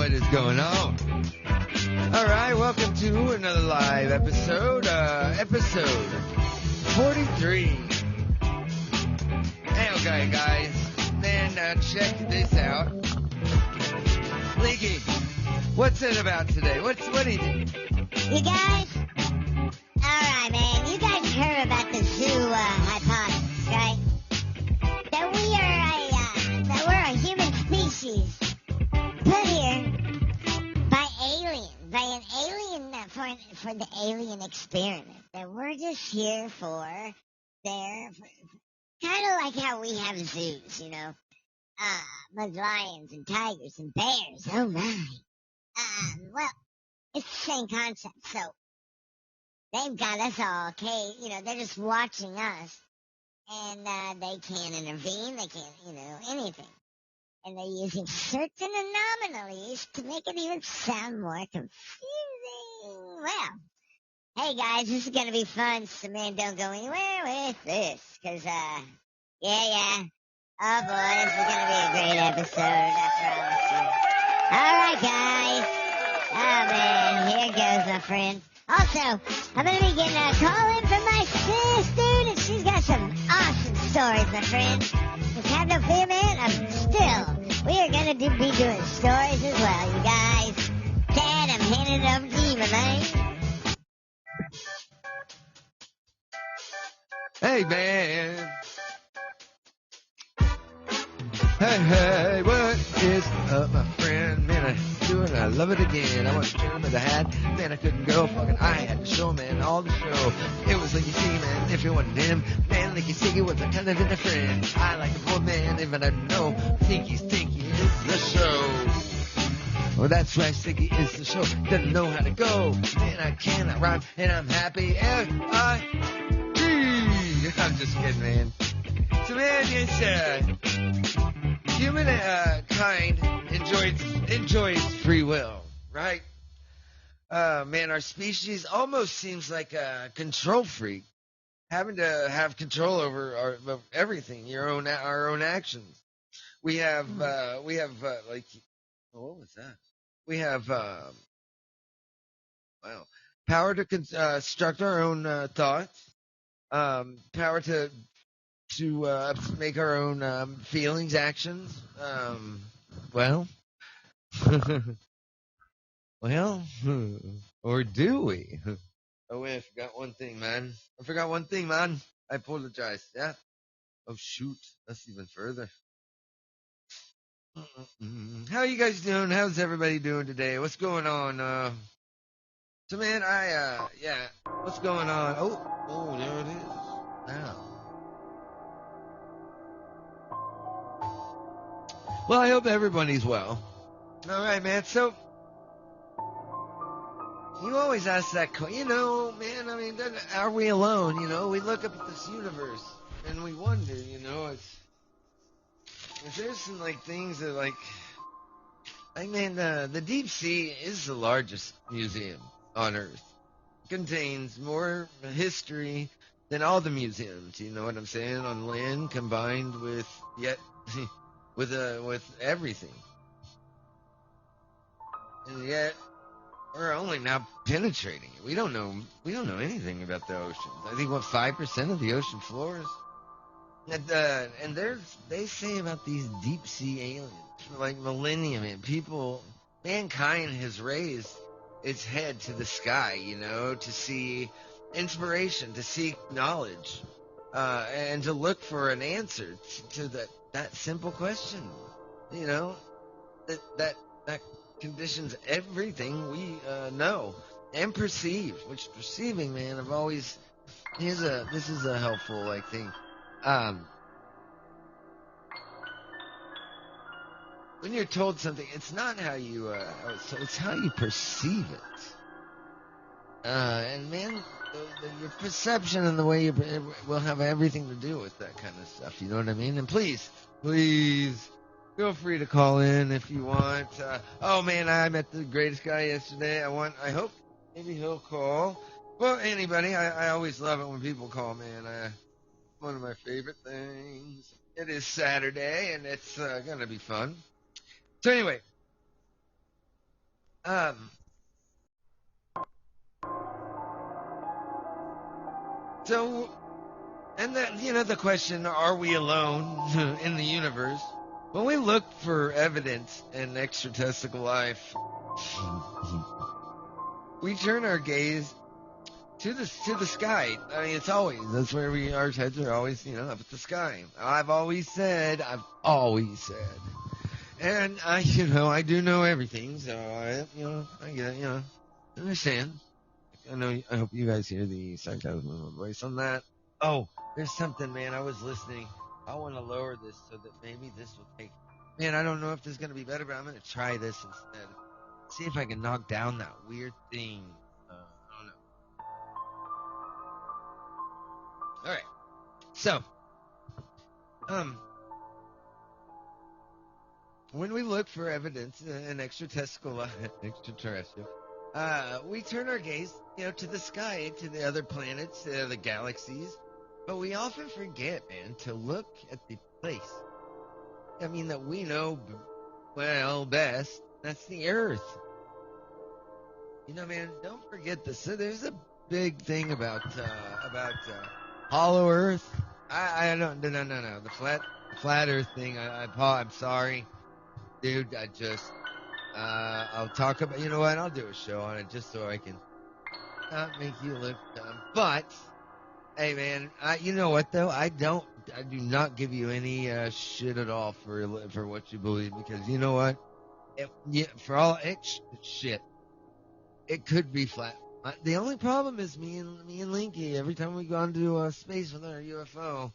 what is going on? All right, welcome to another live episode, episode 43. Hey, okay, guys, man, check this out. Leaky, what's it about today? What do you think? You guys? Alright, man, you guys heard about the zoo hypothesis, right? That we're a human species put here by an alien, for the alien experiment. That we're just here for kind of like how we have zoos, you know? With lions and tigers and bears, oh my. Well, it's the same concept, so they've got us all, okay, you know, they're just watching us, and they can't intervene, they can't, anything. And they're using certain anomalies to make it even sound more confusing. Well, hey guys, this is gonna be fun, so man, don't go anywhere with this, cause, yeah. Oh boy, this is gonna be a great episode, I promise you. Alright guys. Oh man, here goes my friend. Also, I'm gonna be getting a call in from my sister, and she's got some awesome stories, my friend. Just have no fear, man. We are gonna be doing stories as well, you guys. Dad, I'm handing it over to you, my man. Hey, man. Hey, what is up, my friend? Man, I do it, I love it again. I want to show him the hat. Man, I couldn't go. Fucking I had to show, man, all the show. It was like you see, man, if you wanted him. Man, like you see, it was a kind of a friend. I like the poor man, even I know. Stinky is the show. Well, that's right, Stinky is the show. Doesn't know how to go. Man, I cannot rhyme, and I'm happy. F-I-G. I'm just kidding, man. So, man, it's, human kind enjoys free will, right? Man, our species almost seems like a control freak, having to have control over everything, our own actions. We have what was that? We have power to construct our own thoughts, power to make our own feelings, actions. Well, or do we? Oh wait, I forgot one thing, man. I apologize. Yeah. Oh shoot, that's even further. How are you guys doing? How's everybody doing today? What's going on? So man, what's going on? Oh, there it is. Now. Well, I hope everybody's well. All right, man. So, you always ask that, man, I mean, are we alone? We look up at this universe and we wonder, if there's some, things that, man, the deep sea is the largest museum on Earth. It contains more history than all the museums, you know what I'm saying, on land combined with, with everything. And yet, we're only now penetrating it. We don't know anything about the oceans. I think 5% of the ocean floor is. And they say about these deep sea aliens for like millennium, and mankind has raised its head to the sky, to see inspiration, to seek knowledge, and to look for an answer to that simple question, that conditions everything we know and perceive. Which perceiving, man, this is a helpful thing. When you're told something, it's not how you it's how you perceive it. And man, your perception and the way you will have everything to do with that kind of stuff. You know what I mean? And please, feel free to call in if you want. Oh man, I met the greatest guy yesterday. I hope maybe he'll call. Well, anybody, I always love it when people call, man. One of my favorite things. It is Saturday, and it's gonna be fun. So anyway, Um, so, and the question, are we alone in the universe? When we look for evidence in extraterrestrial life, we turn our gaze to the sky. I mean, that's where our heads are always, up at the sky. I've always said, and I do know everything, so I get it, understand. I hope you guys hear the sarcasm in my voice on that. Oh, there's something, man. I was listening. I want to lower this so that maybe this will take. Man, I don't know if this is going to be better, but I'm going to try this instead. See if I can knock down that weird thing. I don't know. All right. So, when we look for evidence in extraterrestrial, we turn our gaze, to the sky, to the other planets, the galaxies, but we often forget, man, to look at the place. I mean, that we know, best. That's the Earth. Man, don't forget this. So there's a big thing about hollow Earth. I don't, no. The flat Earth thing. I'm sorry, dude. I'll talk about. You know what? I'll do a show on it just so I can not make you look dumb. But hey, man, you know what though? I do not give you any shit at all for what you believe, because you know what? For all shit, it could be flat. The only problem is me and Linky. Every time we go into space with our UFO,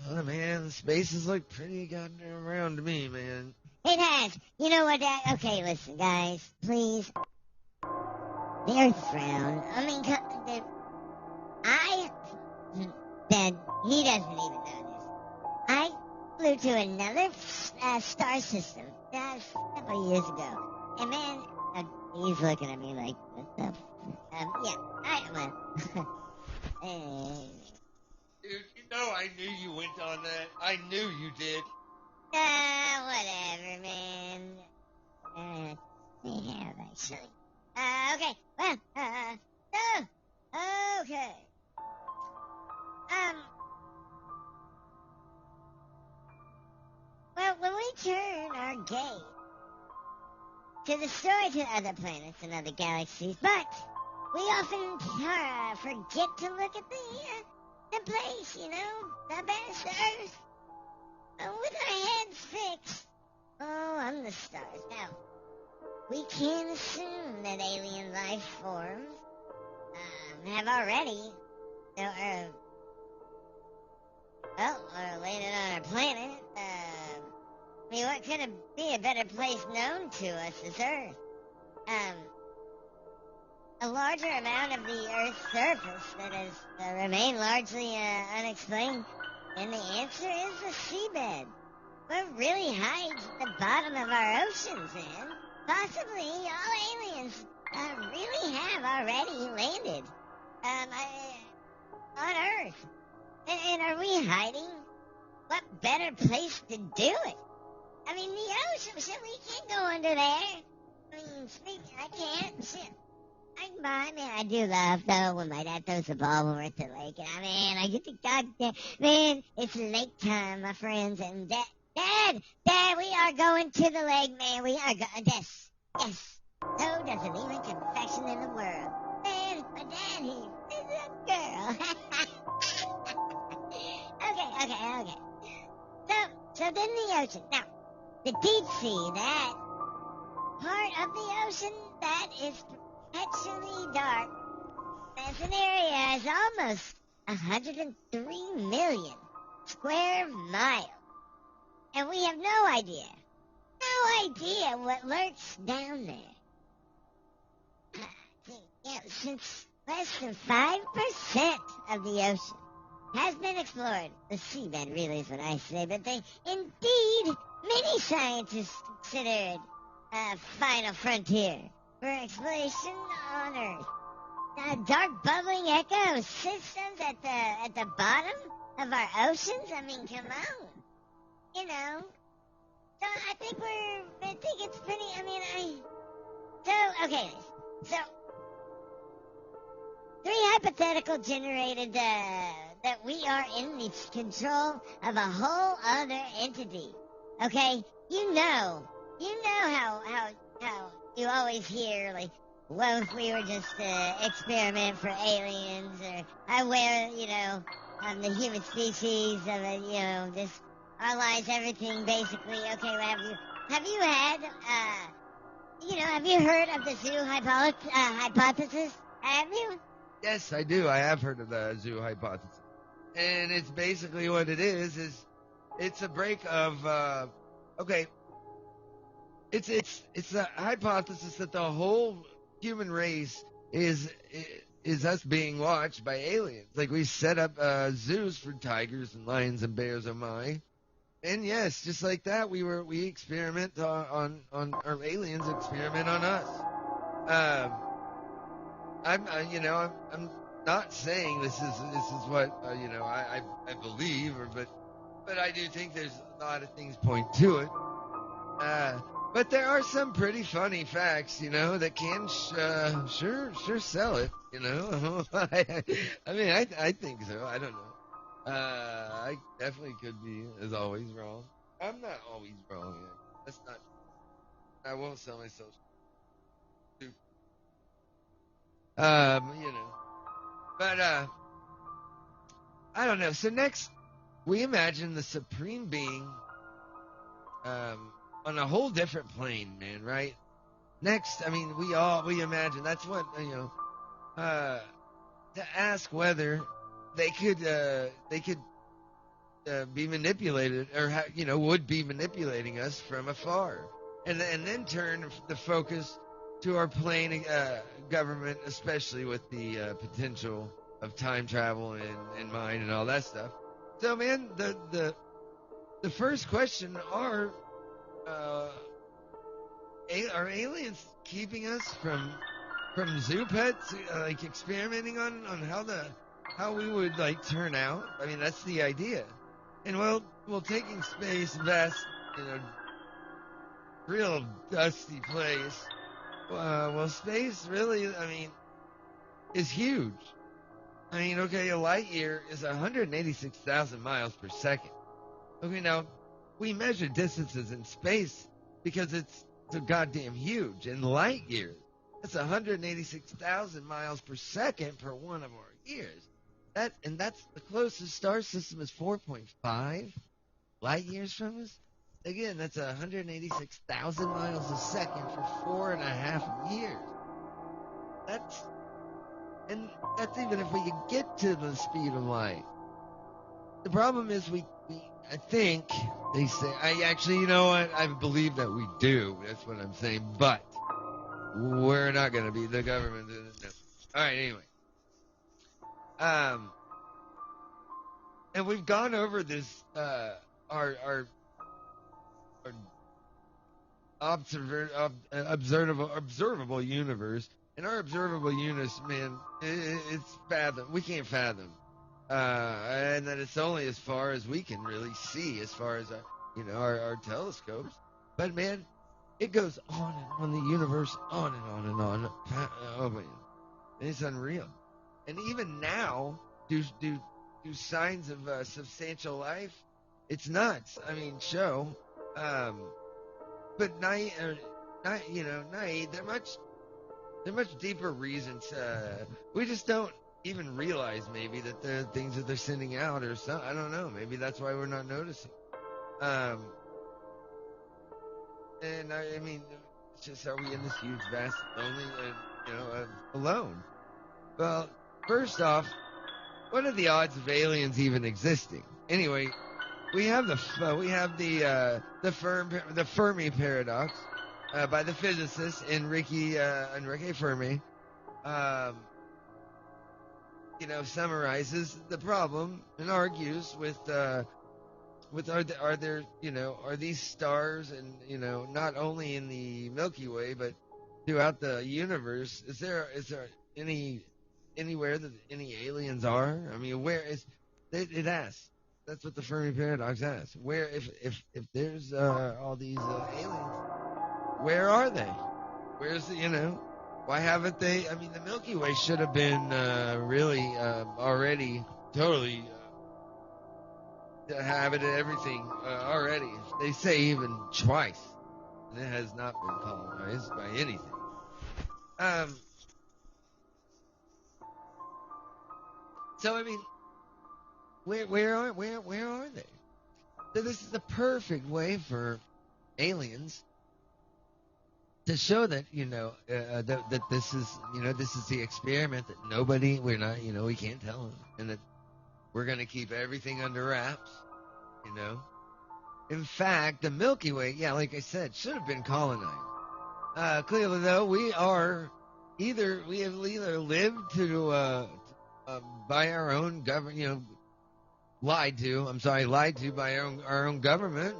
oh man, space is like pretty goddamn round to me, man. It has. You know what? Okay, listen, guys. Please. The Earth's round. I mean, Dad, he doesn't even know this. I flew to another star system a couple of years ago. And man, he's looking at me like, what's up? Dude, I knew you went on that. I knew you did. Whatever, man. Yeah, actually. Okay. Well, okay. Well, when we turn our gaze to the story to other planets and other galaxies, but we often forget to look at the place, the best Earth. With our heads fixed on the stars. Now, we can assume that alien life forms have already, landed on our planet. I mean, what could be a better place known to us as Earth? A larger amount of the Earth's surface that has remained largely unexplained. And the answer is the seabed. What really hides the bottom of our oceans, man? Possibly all aliens really have already landed on Earth. And are we hiding? What better place to do it? I mean, the ocean, shit, we can't go under there. I mean, I can't, shit. I do love, though, when my dad throws the ball over at the lake. And I get the goddamn... Man, it's lake time, my friends. And Dad, we are going to the lake, man. We are going... Yes. So does an even confection in the world. Man, my dad, he's a girl. Okay. So then the ocean. Now, the deep sea, that part of the ocean that is perpetually dark. That's an area is almost 103 million square miles. And we have no idea what lurks down there. Since less than 5% of the ocean has been explored. The seabed really is what I say, but indeed, many scientists consider it a final frontier for exploration on Earth. Dark bubbling ecosystems at the bottom of our oceans? I mean, come on. So I think it's pretty, Okay. So, three hypothetical generated that we are in the control of a whole other entity. Okay? You know how you always hear, like, what if we were just an experiment for aliens, or where, the human species of it, just our lives, everything basically. Okay, well, have you had, have you heard of the zoo hypothesis? Have you? Yes, I do. I have heard of the zoo hypothesis. And it's basically what it is it's a break of, okay, it's a hypothesis that the whole human race is us being watched by aliens. Like, we set up zoos for tigers and lions and bears, oh my. And yes, just like that, we experiment on our aliens experiment on us. I'm not saying this is what I believe, but I do think there's a lot of things point to it. But there are some pretty funny facts, that can sure sell it. I think so. I don't know. I definitely could be, as always, wrong. I'm not always wrong. Yeah. That's not. I won't sell myself. You know. But I don't know. So next, we imagine the supreme being, on a whole different plane, man. Right? Next, I mean, we imagine that's what to ask whether they could be manipulated, or would be manipulating us from afar, and then turn the focus to our plane government, especially with the potential of time travel in mind and all that stuff. So, man, the first question are aliens keeping us from zoo pets, like experimenting on how we would like turn out? I mean, that's the idea. And well, taking space, vast, real dusty place. Well, space really, I mean, is huge. I mean, okay, a light year is 186,000 miles per second. Okay, now we measure distances in space because it's so goddamn huge. In light years, that's 186,000 miles per second per 1 of our years. That's the closest star system is 4.5 light years from us. Again, that's 186,000 miles a second for 4.5 years. That's even if we could get to the speed of light. The problem is I think they say, you know what? I believe that we do. That's what I'm saying. But we're not going to be the government. No. All right. Anyway. And we've gone over this, our observable universe, and our observable universe, man, it's we can't fathom, and that it's only as far as we can really see, as far as our telescopes. But man, it goes on and on, the universe, on and on and on. Oh man, it's unreal. And even now, do signs of substantial life? It's nuts. I mean, but night, they're much deeper reasons. We just don't even realize maybe that the things that they're sending out or something. I don't know. Maybe that's why we're not noticing. And I mean, it's just, are we in this huge, vast, lonely, alone? Well, first off, what are the odds of aliens even existing? Anyway, we have the Fermi paradox by the physicist Enrique Fermi. Summarizes the problem and argues with are these stars, and not only in the Milky Way but throughout the universe, is there anywhere that any aliens are? I mean, where is it asks? That's what the Fermi paradox asks. Where, if there's all these aliens, where are they? Where's the, why haven't they? I mean, the Milky Way should have been really already totally have it everything already. They say even twice, and it has not been colonized by anything. So I mean, where are they? So this is the perfect way for aliens to show that that this is this is the experiment that we can't tell them, and that we're going to keep everything under wraps. In fact, the Milky Way, like I said, should have been colonized. Clearly, though, we have either lived to by our own government, lied to by our own government,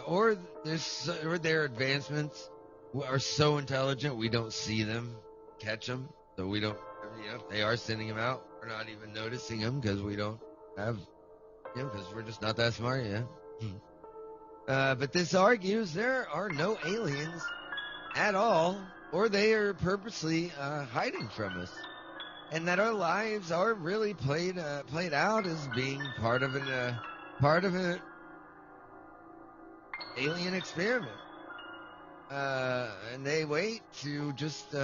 or their advancements are so intelligent we don't see them, catch them, so we don't, if they are sending them out, we're not even noticing them because we don't have, because we're just not that smart yet. But this argues there are no aliens at all, or they are purposely hiding from us, and that our lives are really played out as being part of an alien experiment. And they wait to just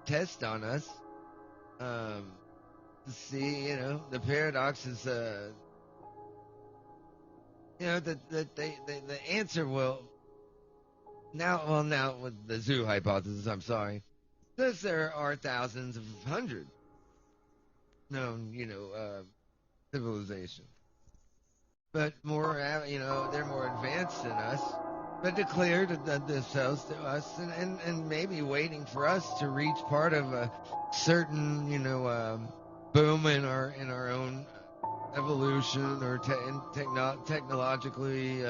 test on us, to see the paradox is that the answer will now with the zoo hypothesis, I'm sorry, says there are thousands of hundreds known civilizations, but more they're more advanced than us, but declared themselves to us, and maybe waiting for us to reach part of a certain boom in our own evolution, or technologically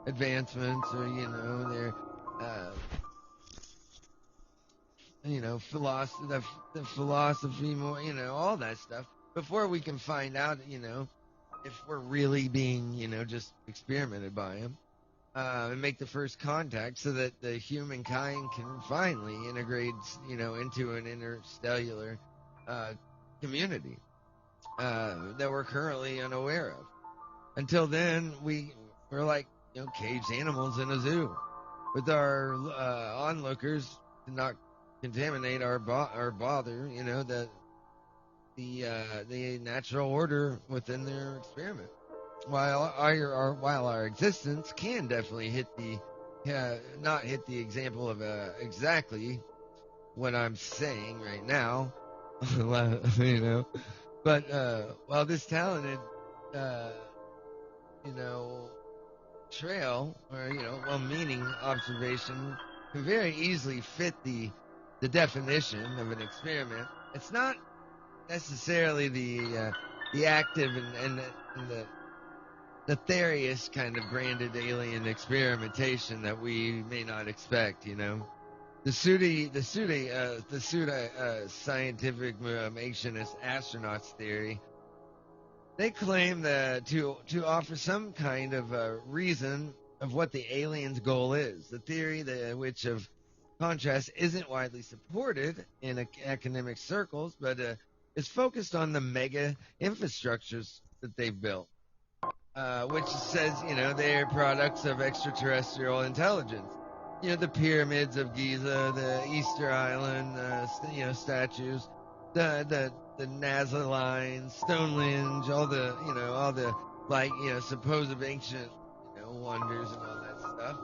advancements, or their the philosophy, more, all that stuff, before we can find out if we're really being just experimented by them, and make the first contact, so that the humankind can finally integrate into an interstellar community that we're currently unaware of. Until then, we're like caged animals in a zoo, with our onlookers to not contaminate our bother the natural order within their experiment. While our existence can definitely not hit the example of exactly what I'm saying right now, but while this talented trail, or meaning observation, can very easily fit the definition of an experiment, it's not necessarily the active and the nefarious kind of branded alien experimentation that we may not expect. The pseudo scientific makeshiftist astronauts theory. They claim that to offer some kind of reason of what the aliens' goal is. The theory, which of contrast isn't widely supported in academic circles, but is focused on the mega infrastructures that they've built, which says they're products of extraterrestrial intelligence. The pyramids of Giza, the Easter Island, statues, the NASA lines, Stonehenge, all the supposed ancient wonders and all that stuff.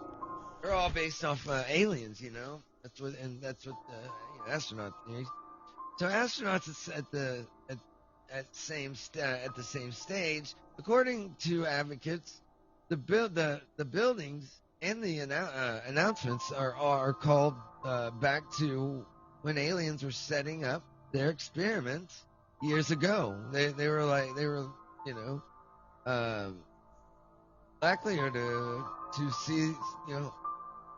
They're all based off aliens. That's what astronaut theories. So astronauts at the same stage, according to advocates, the buildings and the announcements are called back to when aliens were setting up their experiments years ago. They were likelier to see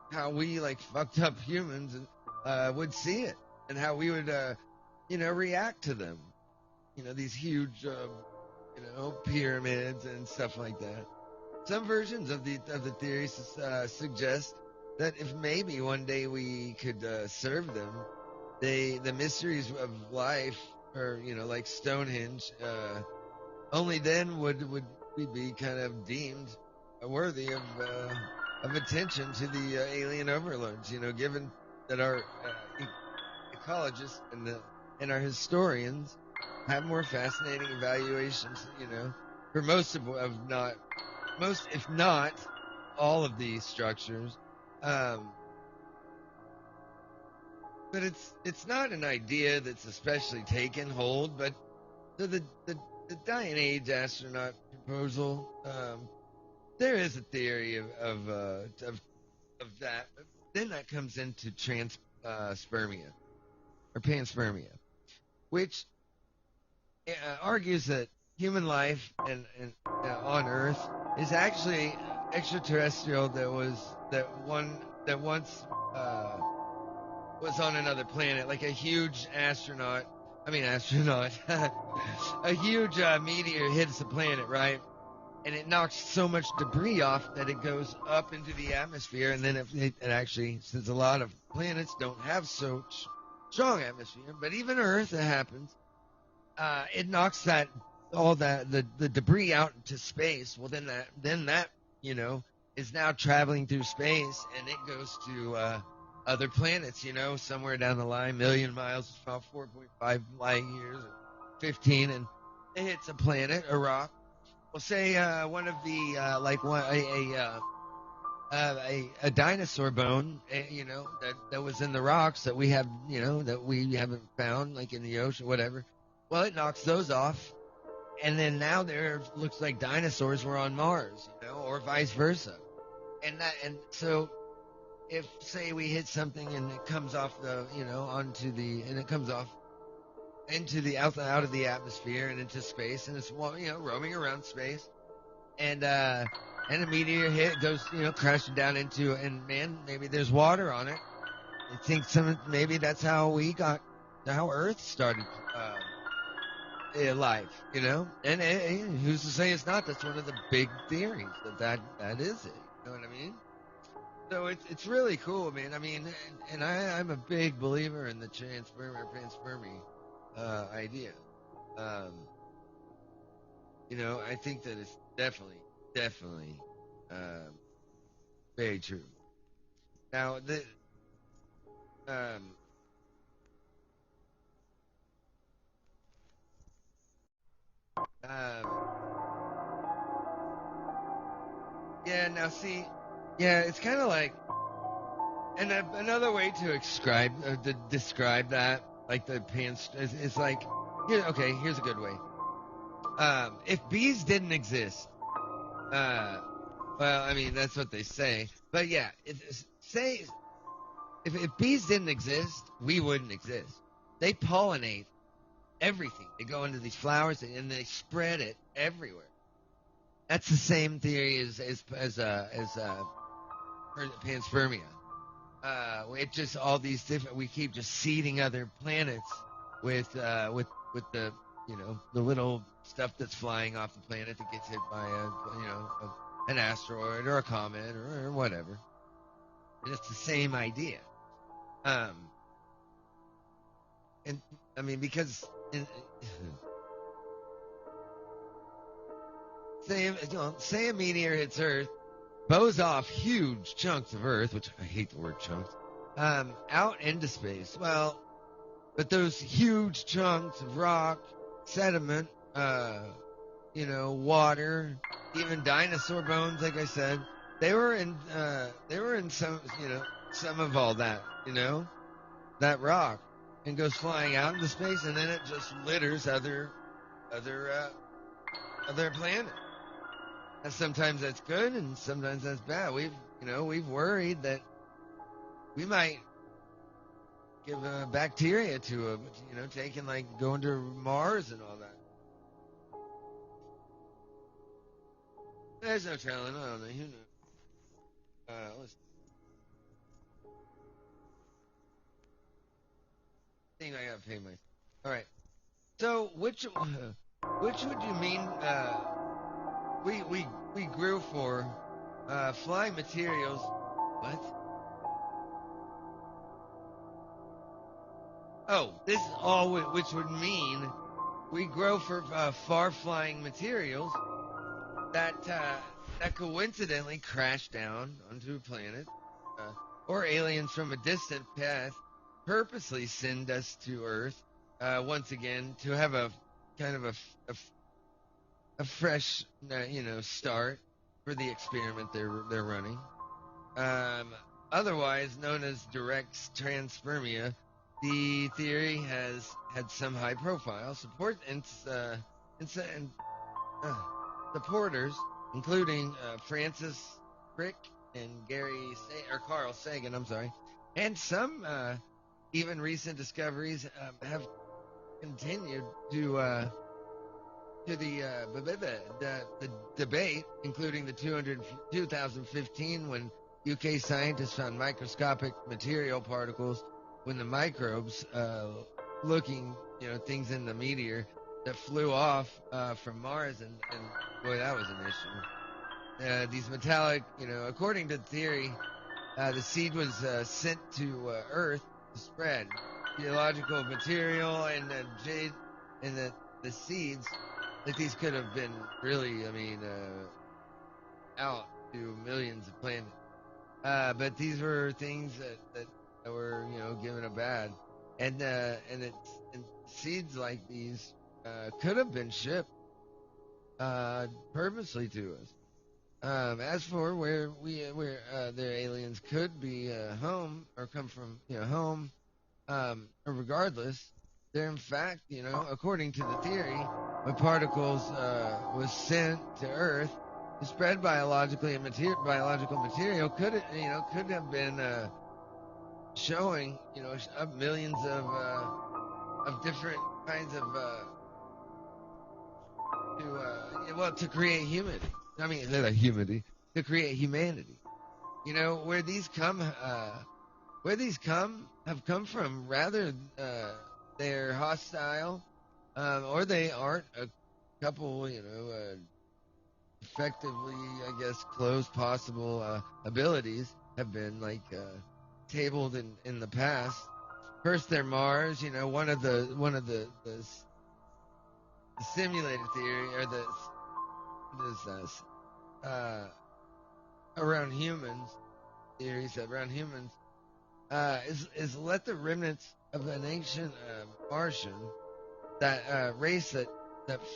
how we fucked up humans would see it, and how we would react to them. These huge pyramids and stuff like that. Some versions of the theory suggest that if maybe one day we could serve them, the mysteries of life, or like Stonehenge, only then would we be kind of deemed worthy of attention to the alien overlords. Given that our ecologists and our historians have more fascinating evaluations. For most, if not all of these structures. Um, but it's not an idea that's especially taken hold. But the dying age astronaut proposal, there is a theory of that. But then that comes into spermia or panspermia, which argues that human life and on Earth is actually extraterrestrial that once was on another planet, like a huge astronaut, a huge meteor hits the planet, right? And it knocks so much debris off that it goes up into the atmosphere, and then it actually, since a lot of planets don't have so strong atmosphere, but even Earth, it happens. It knocks the debris out into space. Well, then that is now traveling through space, and it goes to other planets. Somewhere down the line, million miles, about 4.5 light years, or 15, and it hits a planet, a rock. Well, say one of the like one a dinosaur bone, that was in the rocks that we have, that we haven't found, like in the ocean, whatever. Well, it knocks those off, and then now there looks like dinosaurs were on Mars, or vice versa. And so if, say, we hit something and it comes off and it comes off into the out of the atmosphere and into space, and it's roaming around space, and a meteor goes crashing down into, and man, maybe there's water on it. I think maybe that's how Earth started. Life, and who's to say it's not? That's one of the big theories that is it. You know what I mean? So it's really cool, man. I mean, and I'm a big believer in the panspermia idea. I think that it's definitely very true. Now um, um, yeah. Now see, yeah, it's kind of like, and another way to describe that, like the pants, is like, here's a good way. If bees didn't exist, well, I mean, that's what they say. But yeah, if bees didn't exist, we wouldn't exist. They pollinate everything. They go into these flowers and they spread it everywhere. That's the same theory as panspermia. It just all these different. We keep just seeding other planets with the the little stuff that's flying off the planet that gets hit by an asteroid or a comet or whatever. And it's the same idea. And I mean, because say a meteor hits Earth, bows off huge chunks of Earth, which I hate the word chunks, out into space. Well, but those huge chunks of rock, sediment, water, even dinosaur bones, like I said, they were in some of all that, that rock, and goes flying out into space, and then it just litters other planets. And sometimes that's good, and sometimes that's bad. We've worried that we might give bacteria to it, going to Mars and all that. There's no telling. I don't know. Who knows? Let's think I gotta pay my. All right. So which would you mean? We grew for flying materials. What? Oh, this is all, which would mean we grow for far-flying materials that coincidentally crash down onto a planet, or aliens from a distant past purposely send us to Earth once again to have a kind of a fresh, start for the experiment they're running. Um, Otherwise known as direct transpermia, the theory has had some high-profile support and supporters, including Francis Crick and Carl Sagan. I'm sorry, and some even recent discoveries have continued to the debate, including the 2015 when UK scientists found microscopic material particles when the microbes looking, things in the meteor that flew off from Mars, and boy, that was an issue. These metallic, according to the theory, the seed was sent to Earth to spread geological material, and jade, and the seeds, like these could have been really, out to millions of planets. But these were things that were, given a bad, and seeds like these could have been shipped purposely to us. As for where their aliens could be home or come from, home, regardless, they're in fact, according to the theory, when particles was sent to Earth to spread biological material could have been showing, millions of different kinds of to create humanity. I mean, not humanity, to create humanity. Where these have come from. Rather, they're hostile, or they aren't a couple, effectively, I guess, close possible abilities have been tabled in the past. First, they're Mars. One of the simulated theory, or this around humans theories around humans is let the remnants of an ancient Martian, that race that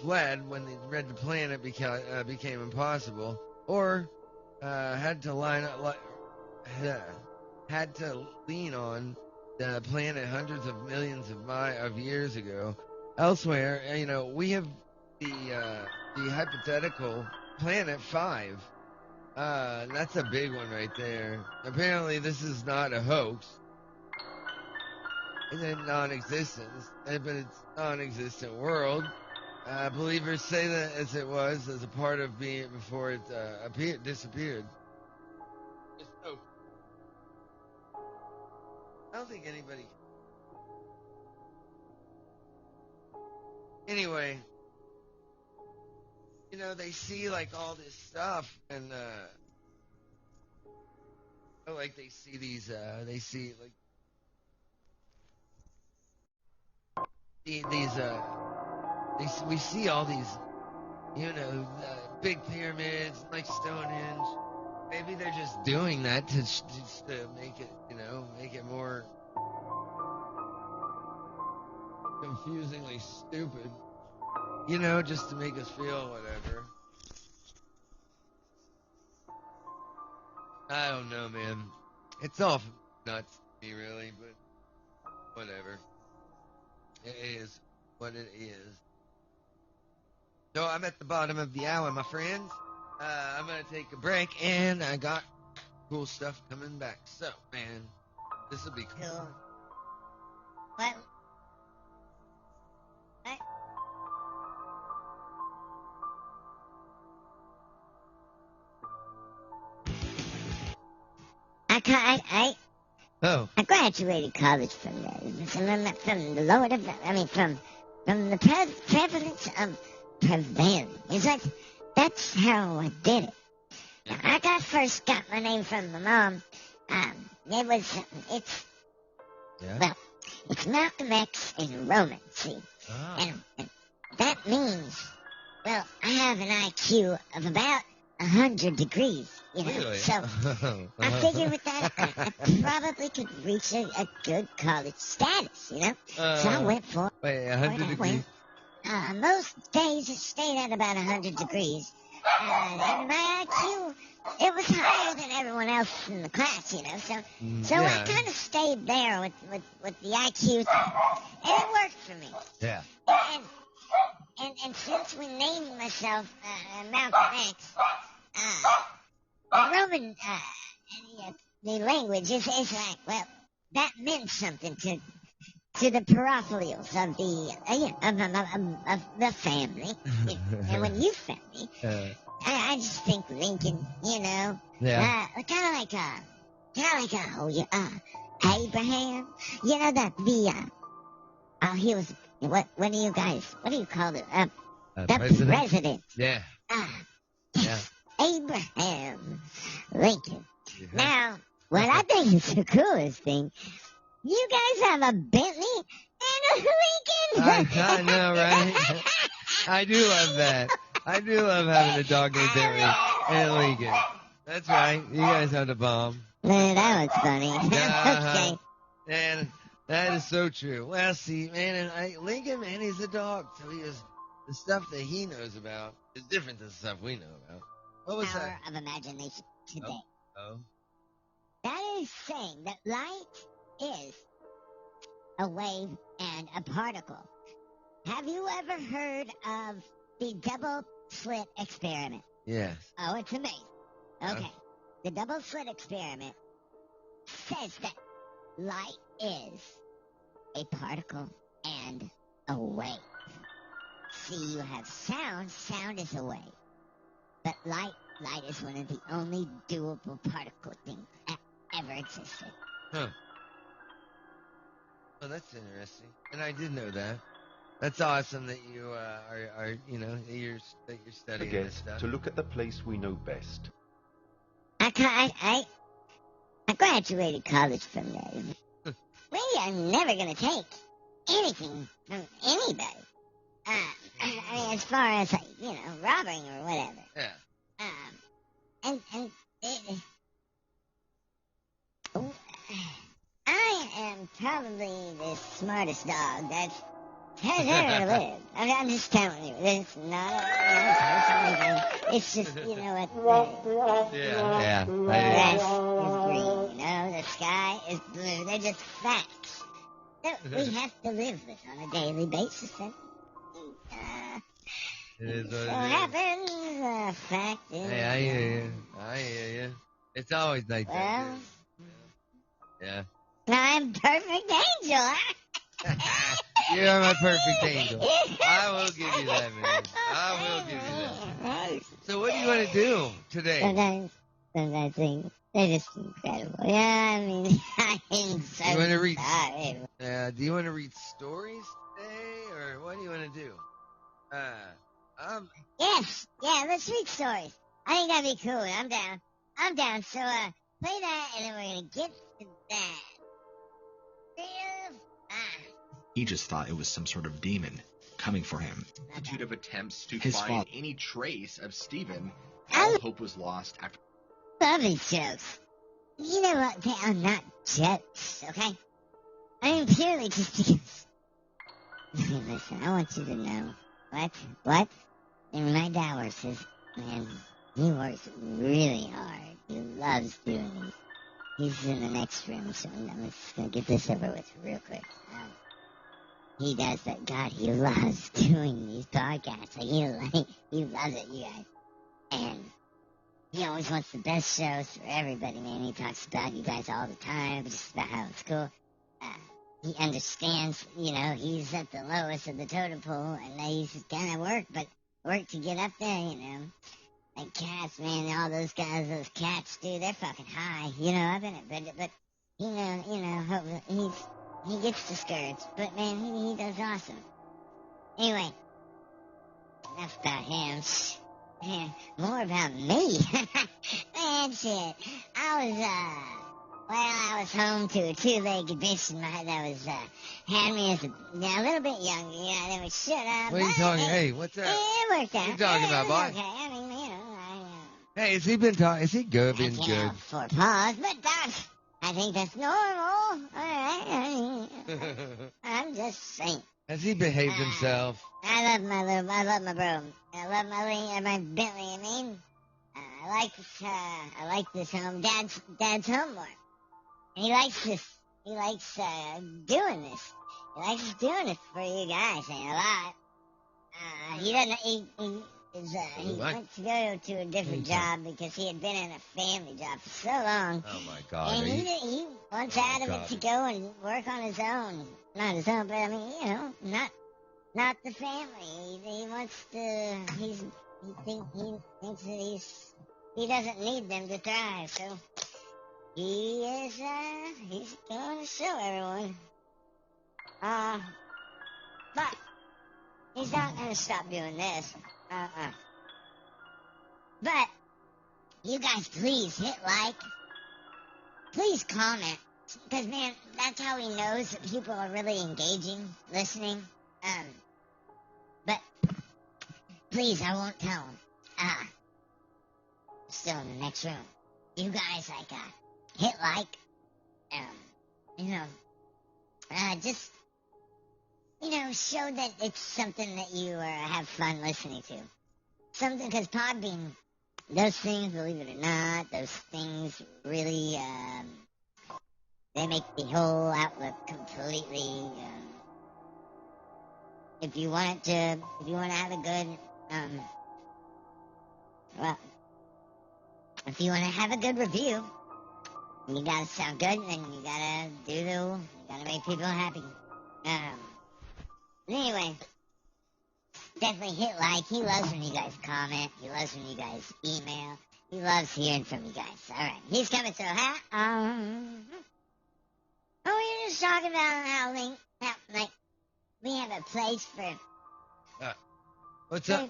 fled when the red planet became impossible, or had to lean on the planet hundreds of millions of years ago. Elsewhere, we have the hypothetical planet 5. That's a big one right there. Apparently, this is not a hoax. It's a non-existence, but it's a non-existent world. Believers say that as it was, as a part of being before it disappeared. I don't think anybody. Anyway, they see all this stuff, and they see these. They see these. We see all these, big pyramids, like Stonehenge. Maybe they're just doing that just to make it, make it more confusingly stupid. Just to make us feel whatever. I don't know, man. It's all nuts to me, really, but whatever. It is what it is. So I'm at the bottom of the hour, my friends. I'm going to take a break, and I got cool stuff coming back. So, man, this will be cool. What? What? I graduated college from the Lord of, from the prevalence of prevailing. It's like, that's how I did it. Now, I first got my name from my mom. Well, It's Malcolm X in Roman, see? Oh. And that means, well, I have an IQ of about 100 degrees, you know. Really? So I figure with that, I probably could reach a good college status, you know. So I went for it. Wait, 100 degrees? Most days it stayed at about 100 degrees. And my IQ, it was higher than everyone else in the class, you know. So I kind of stayed there with the IQ, and it worked for me. Yeah. And since we named myself Malcolm X, the Roman the language is like, well, that meant something to the peripherals of the family. And when you found me, I just think Lincoln, you know, kind of like Abraham, you know, he was what do you call it? The president. Yeah. Abraham Lincoln. Yeah. Now, what I think is the coolest thing, you guys have a Bentley and a Lincoln. I know, right? I do love that. I do love having a dog named Bentley and a Lincoln. That's right. You guys have the bomb. Man, that was funny. Okay. And that is so true. Well, see, man, and Lincoln, man, he's a dog. So the stuff that he knows about is different than the stuff we know about. What was Power that? of imagination today. Oh. That is saying that light is a wave and a particle. Have you ever heard of the double slit experiment? Yes. Oh, it's amazing. Okay. The double slit experiment says that light is a particle and a wave. See, you have sound. Sound is a wave. But light is one of the only doable particle things that ever existed. Huh. Well, that's interesting. And I did know that. That's awesome that you are you know, that you're studying this stuff. To look at the place we know best. I graduated college from there. We are never going to take anything from anybody. I mean, as far as, like, you know, robbing or whatever. Yeah. I am probably the smartest dog that's has ever lived. I mean, I'm just telling you, it's not anything. It's just, you know what? Yeah. The grass is green, you know, the sky is blue. They're just facts that we have to live with on a daily basis. It is what so it is. happens, a fact is. Hey, I hear you. It's always like that. Dude. Yeah. I'm perfect angel. You are my perfect angel. I will give you that, man. I will give you that. So what do you want to do today? Sometimes things, they're just incredible. Yeah, I mean, I'm so You want to read? sorry. Do you want to read stories today, or what do you want to do? Yes, yeah, let's read stories. I think that'd be cool. I'm down. So, play that, and then we're gonna get to that. He just thought it was some sort of demon coming for him. Multitude of attempts to His find father. any trace of Stephen, I all hope was lost after. love these jokes. You know what? They are not jokes, okay? I mean, purely just because. Listen, I want you to know. What? And my dad says, man, he works really hard. He loves doing these. He's in the next room, so I'm just going to get this over with real quick. He does that. God, he loves doing these podcasts. He loves it, you guys. And he always wants the best shows for everybody, man. He talks about you guys all the time, just about how it's cool. He understands, you know, he's at the lowest of the totem pole, and he's kind of work to get up there, you know. Like cats, man, all those guys, those cats, dude, they're fucking high. You know, I've been but you know, he gets discouraged, but man, he does awesome. Anyway, enough about him. Man, more about me. Man, shit. I Well, I was home to a two-legged bitch that was had me as a little bit younger. Yeah, they would shut up. What are you talking? Hey, what's that? It worked out. What you talking about, It boy? was okay. I mean, Hey, has he been talking? Is he good? I Been can't good? help for pause, but I think that's normal. All right. I'm just saying. Has he behaved himself? I love my bro. I love my Bentley. I mean, I like this home. Dad's home more. And he likes this. He likes doing this. He likes doing it for you guys. Ain't a lot. He doesn't. He went to go to a different job because he had been in a family job for so long. Oh my God! And he wants out of it to go and work on his own. Not his own, but I mean, not the family. He wants to. He thinks that he doesn't need them to thrive. So he's going to show everyone. But he's not going to stop doing this. But you guys, please hit like. Please comment. Because, man, that's how he knows that people are really engaging, listening. But please, I won't tell him. Still in the next room. You guys, hit like. Just, show that it's something that you have fun listening to. Something, because Podbean, those things, believe it or not, those things really, they make the whole outlook completely, if you want to have a good, if you want to have a good review, you gotta sound good, and you gotta make people happy. Anyway, definitely hit like. He loves when you guys comment. He loves when you guys email. He loves hearing from you guys. All right, he's coming through. We were just talking about how we have a place for. What's up?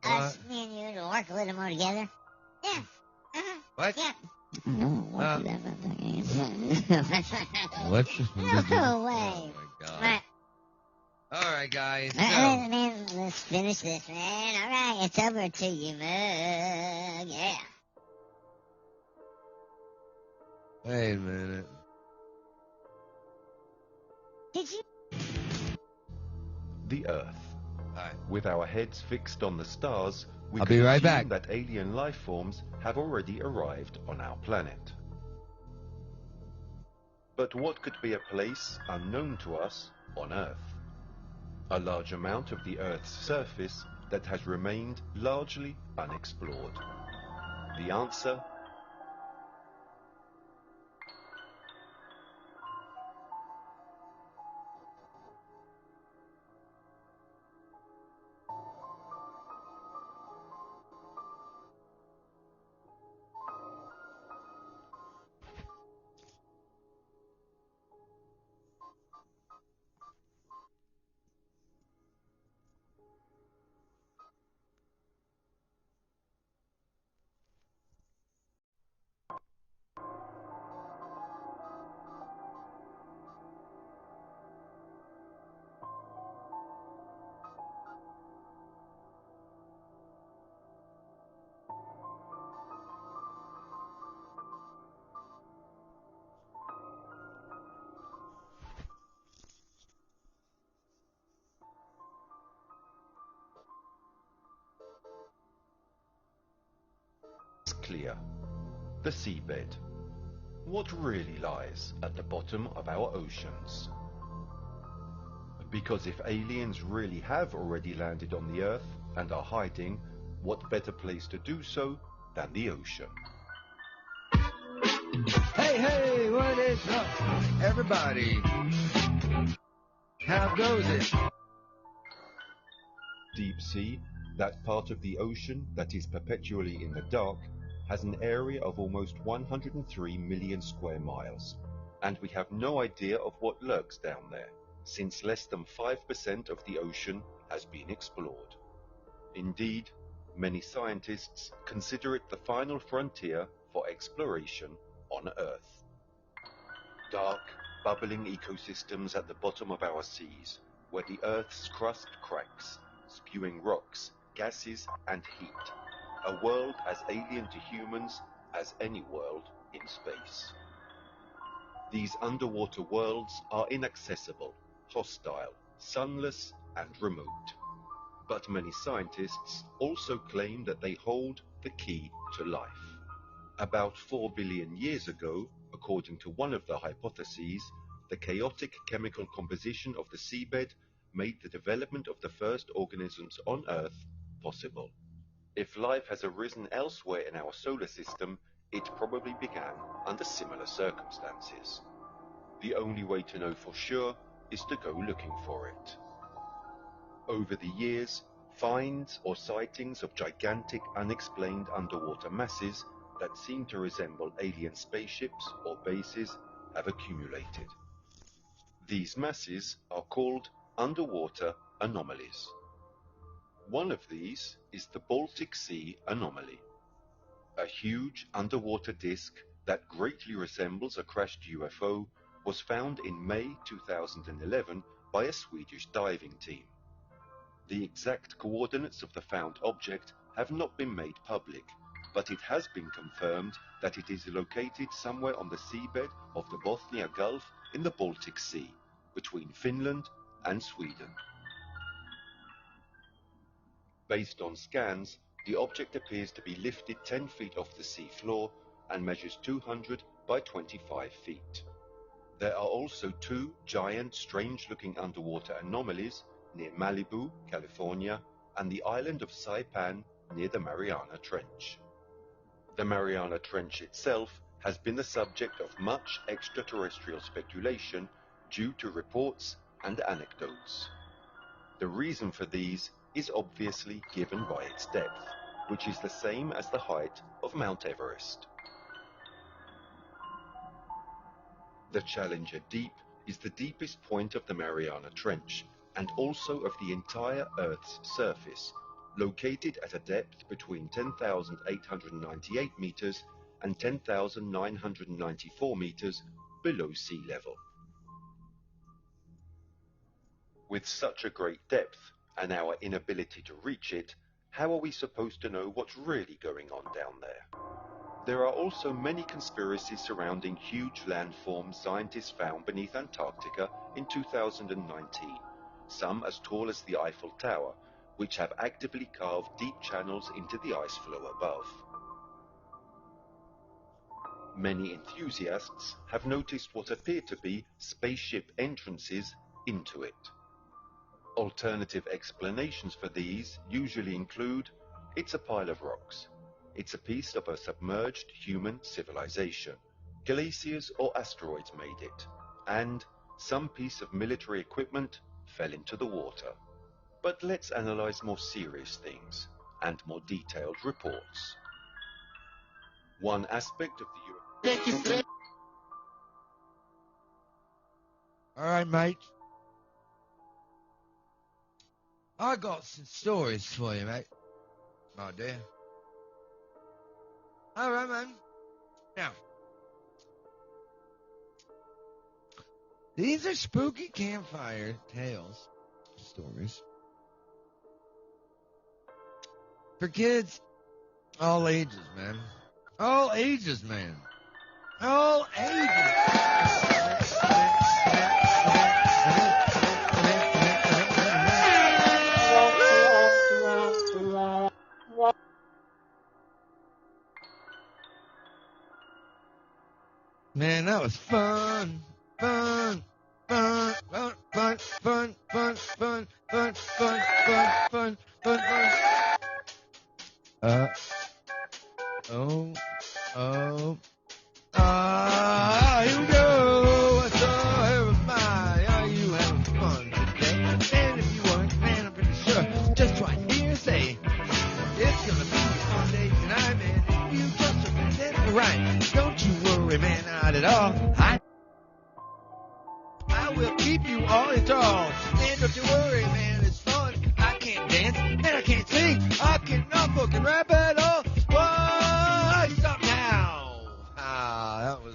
Us, me and you to work a little more together. Yeah. What? Yeah. What's No way. Oh my God! All right, guys. Man, let's finish this, man. All right, it's over to you, mug. Yeah. Wait a minute. Did you? The Earth. Alright. With our heads fixed on the stars, we I'll can be right assume back. that alien life forms have already arrived on our planet. But what could be a place unknown to us on Earth? A large amount of the Earth's surface that has remained largely unexplored. The answer: clear. The seabed. What really lies at the bottom of our oceans? Because if aliens really have already landed on the Earth and are hiding, what better place to do so than the ocean? Hey, what is up, everybody? How goes it? Deep sea, that part of the ocean that is perpetually in the dark, has an area of almost 103 million square miles, and we have no idea of what lurks down there, since less than 5% of the ocean has been explored. Indeed, many scientists consider it the final frontier for exploration on Earth. Dark, bubbling ecosystems at the bottom of our seas, where the Earth's crust cracks, spewing rocks, gases, and heat. A world as alien to humans as any world in space. These underwater worlds are inaccessible, hostile, sunless, and remote. But many scientists also claim that they hold the key to life. About 4 billion years ago, according to one of the hypotheses, the chaotic chemical composition of the seabed made the development of the first organisms on Earth possible. If life has arisen elsewhere in our solar system, it probably began under similar circumstances. The only way to know for sure is to go looking for it. Over the years, finds or sightings of gigantic unexplained underwater masses that seem to resemble alien spaceships or bases have accumulated. These masses are called underwater anomalies. One of these is the Baltic Sea anomaly, a huge underwater disk that greatly resembles a crashed UFO was found in May 2011 by a Swedish diving team. The exact coordinates of the found object have not been made public, but it has been confirmed that it is located somewhere on the seabed of the Bothnia Gulf in the Baltic Sea, between Finland and Sweden. Based on scans, the object appears to be lifted 10 feet off the sea floor and measures 200 by 25 feet. There are also two giant, strange-looking underwater anomalies near Malibu, California, and the island of Saipan near the Mariana Trench. The Mariana Trench itself has been the subject of much extraterrestrial speculation due to reports and anecdotes. The reason for these is obviously given by its depth, which is the same as the height of Mount Everest. The Challenger Deep is the deepest point of the Mariana Trench, and also of the entire Earth's surface, located at a depth between 10,898 meters and 10,994 meters below sea level. With such a great depth, and our inability to reach it, how are we supposed to know what's really going on down there? There are also many conspiracies surrounding huge landforms scientists found beneath Antarctica in 2019, some as tall as the Eiffel Tower, which have actively carved deep channels into the ice floe above. Many enthusiasts have noticed what appear to be spaceship entrances into it. Alternative explanations for these usually include, it's a pile of rocks, it's a piece of a submerged human civilization, glaciers or asteroids made it, and some piece of military equipment fell into the water. But let's analyze more serious things and more detailed reports. One aspect of the All right, mate. I got some stories for you, mate. My dear. All right, man. Now, these are spooky campfire tales, stories, for kids, all ages, man. All ages, man. All ages. Man, that was fun. Fun. Fun. Fun. Fun. Fun. Fun. Fun. Fun. Fun. Fun. Fun. Fun. Fun. Here we go. What's up, everybody? Are you having fun today? And if you weren't, man, I'm pretty sure just right here say it's gonna be a fun day tonight, man. If you just pretend right, don't you worry, man, not at all. I will keep you all in tall. And don't you worry, man, it's fun. I can't dance, and I can't sing. I cannot fucking rap at all. Whoa, stop now. That was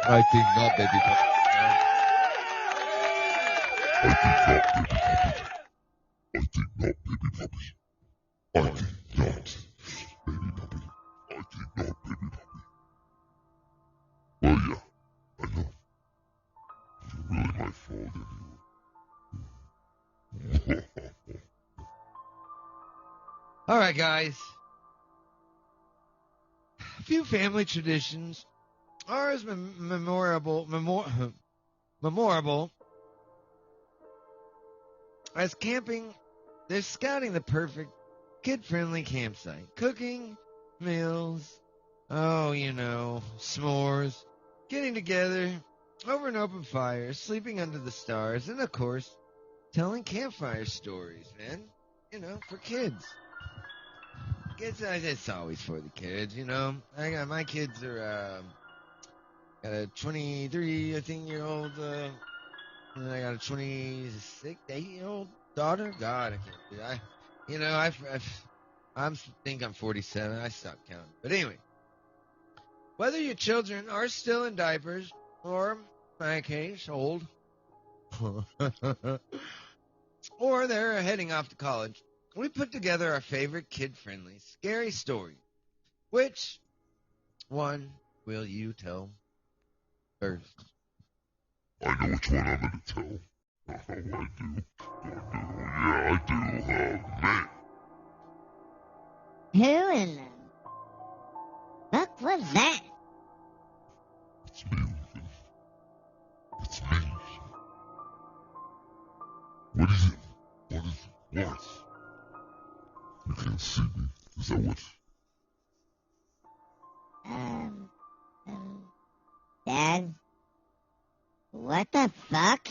I think not, baby puppy. Well, yeah, I know. You're really my fault anyway. All right, guys. A few family traditions are as memorable as camping. They're scouting the perfect kid-friendly campsite, cooking meals, s'mores, getting together over an open fire, sleeping under the stars, and of course, telling campfire stories, man. For kids. It's always for the kids, I got my kids are got a 23, I think, year old, and I got a 26, 8-year-old daughter. God, I can't do that. I think I'm 47. I stopped counting. But anyway, whether your children are still in diapers or, in my case, old, or they're heading off to college, we put together our favorite kid-friendly, scary stories. Which one will you tell first? I know which one I'm gonna tell. I do. Yeah, I do. Man. Who in the fuck was that? It's me, Lincoln. It's me. What is it? What? You can't see me. Is that what? Dad? What the fuck?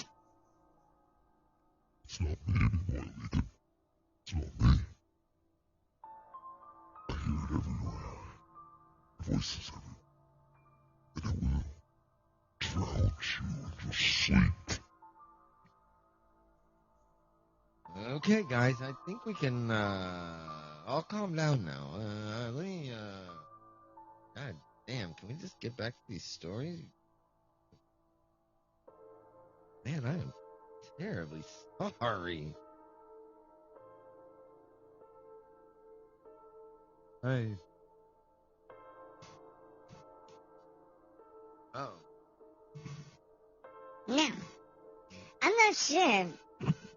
It's not me anymore, Lincoln. It's not me. I hear it everywhere. Voices everywhere. And it will drown you in your sleep. Okay, guys, I think we can all calm down now. Let me God damn, can we just get back to these stories? Man, I am terribly sorry. Hey. Oh. No. I'm not sure.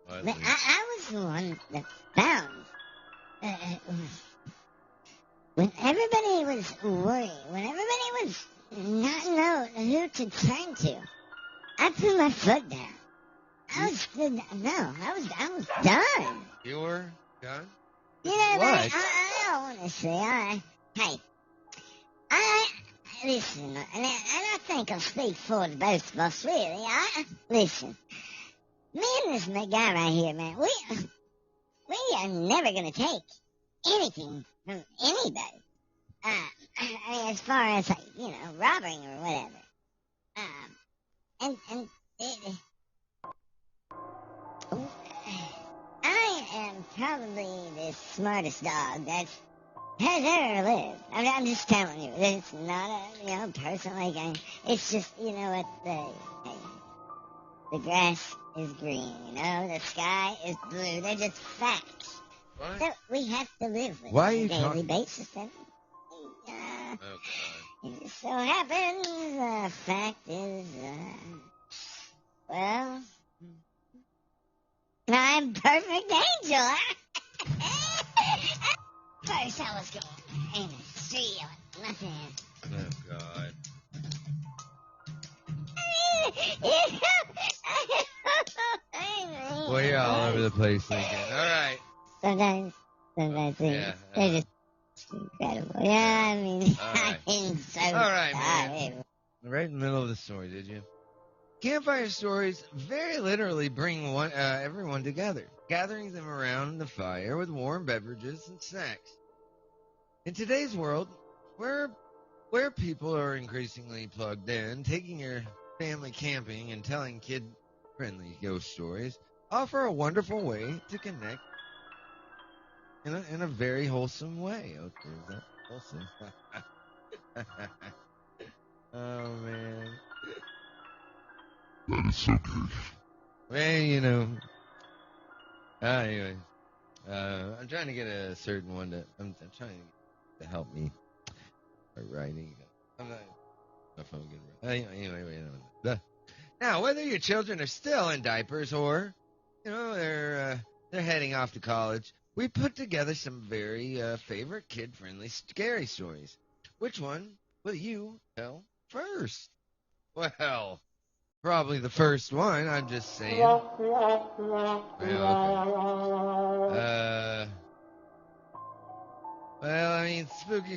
But I was the one that found. When everybody was worried, when everybody was not knowing who to turn to, I put my foot down. I was done. You were done? You know, What? I don't want to say, hey, listen, and I think I'll speak for the both of us, really. Listen, me and this guy right here, man, we are never going to take anything from anybody. I mean, as far as, like, robbing or whatever. I am probably the smartest dog that has ever lived. I'm just telling you. It's not a, personal thing. It's just, what, the grass is green, the sky is blue. They're just facts. What? That we have to live with Why are on you a daily talking? basis. Oh, God. It just so happens, the fact is, well, I'm perfect angel. First I was going in the street with nothing. Oh, God. Well, you're all over the place thinking. All right. Sometimes things, Yeah, they're just incredible. Yeah, I mean, All right. I'm so All right, man. sorry. Right in the middle of the story, did you? Campfire stories very literally bring everyone together, gathering them around the fire with warm beverages and snacks. In today's world, where people are increasingly plugged in, taking your family camping and telling kid-friendly ghost stories offer a wonderful way to connect in a very wholesome way. Okay, is that wholesome? Oh, man. That is okay. Well, anyway. I'm trying to get a certain one I'm trying to help me by writing. I'm not. My phone getting right. Anyway. Now, whether your children are still in diapers or, they're heading off to college, we put together some very favorite kid-friendly scary stories. Which one will you tell first? Well, probably the first one. I'm just saying. Well, okay. Well, I mean, spooky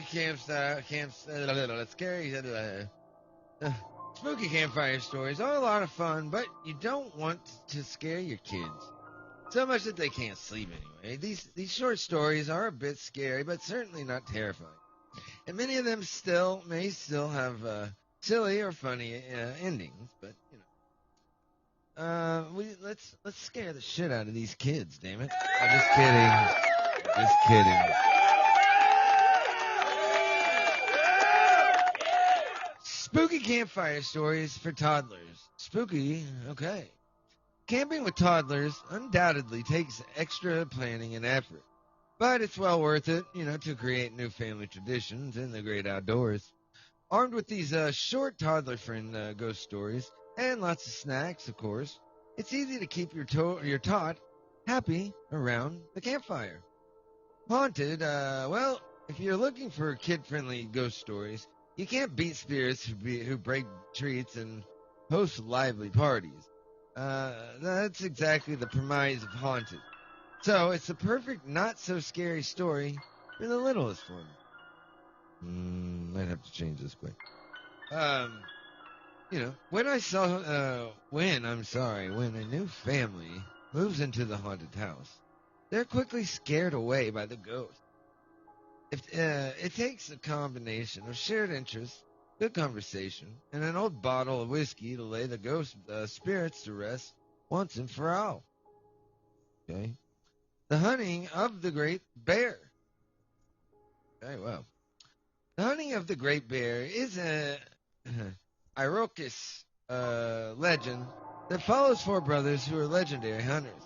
spooky campfire stories are a lot of fun, but you don't want to scare your kids so much that they can't sleep anyway. These short stories are a bit scary, but certainly not terrifying, and many of them may still have silly or funny endings. But let's scare the shit out of these kids. Damn it! I'm just kidding. Just kidding. Spooky campfire stories for toddlers. Spooky, okay. Camping with toddlers undoubtedly takes extra planning and effort, but it's well worth it, to create new family traditions in the great outdoors. Armed with these short toddler-friend ghost stories and lots of snacks, of course, it's easy to keep your tot happy around the campfire. Haunted, well, if you're looking for kid-friendly ghost stories, you can't beat spirits who break treats and host lively parties. That's exactly the premise of Haunted. So it's the perfect not-so-scary story for the littlest one. Might have to change this quick. When a new family moves into the haunted house, they're quickly scared away by the ghost. It takes a combination of shared interests, good conversation, and an old bottle of whiskey to lay the ghost spirits to rest once and for all. Okay? The hunting of the great bear. Okay, well. The hunting of the great bear is a Iroquois legend that follows four brothers who are legendary hunters.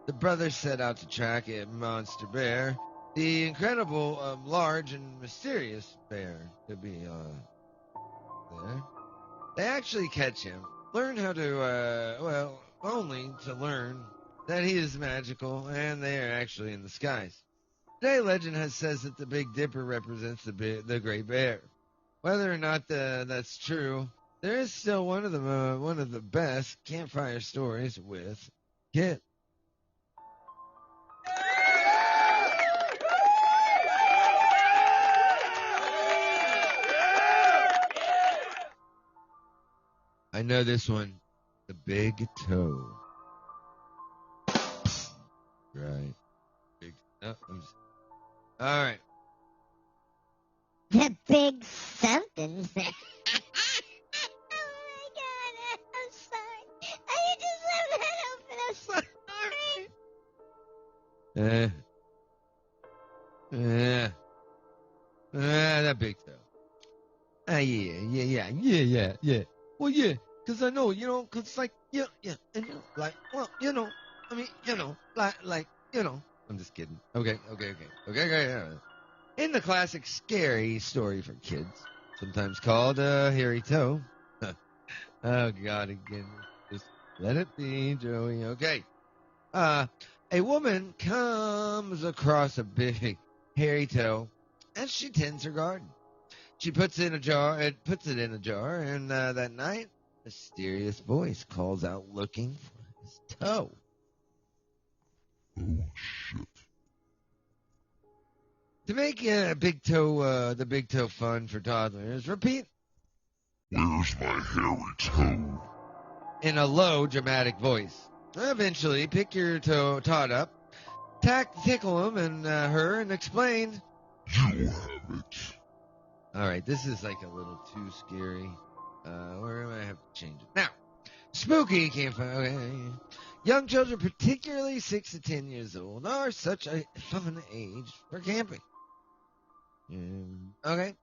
The brothers set out to track a monster bear, the incredible, large and mysterious bear could be there. They actually catch him, learn how to, only to learn that he is magical and they are actually in the skies. Today, legend says that the Big Dipper represents the Great Bear. Whether or not that's true, there is still one of the best campfire stories with kids. I know this one, the Big Toe. Right. All right. The big something. Oh my God, I'm sorry. I just left that open. I'm sorry. That Big Toe. Yeah. Well, yeah, because I know, because it's like, I'm just kidding. Okay. In the classic scary story for kids, sometimes called Hairy Toe. Oh, God, again. Just let it be, Joey. Okay. A woman comes across a big hairy toe as she tends her garden. She puts it in a jar, and that night, a mysterious voice calls out looking for his toe. Oh, shit. To make the Big Toe fun for toddlers, repeat Where's my hairy toe? in a low, dramatic voice. Eventually, pick your tot up, tickle him and her, and explain. You have it. All right, this is like a little too scary. Where am I have to change it now? Spooky campfire. Okay. Young children, particularly 6 to 10 years old, are such a fun age for camping. Okay.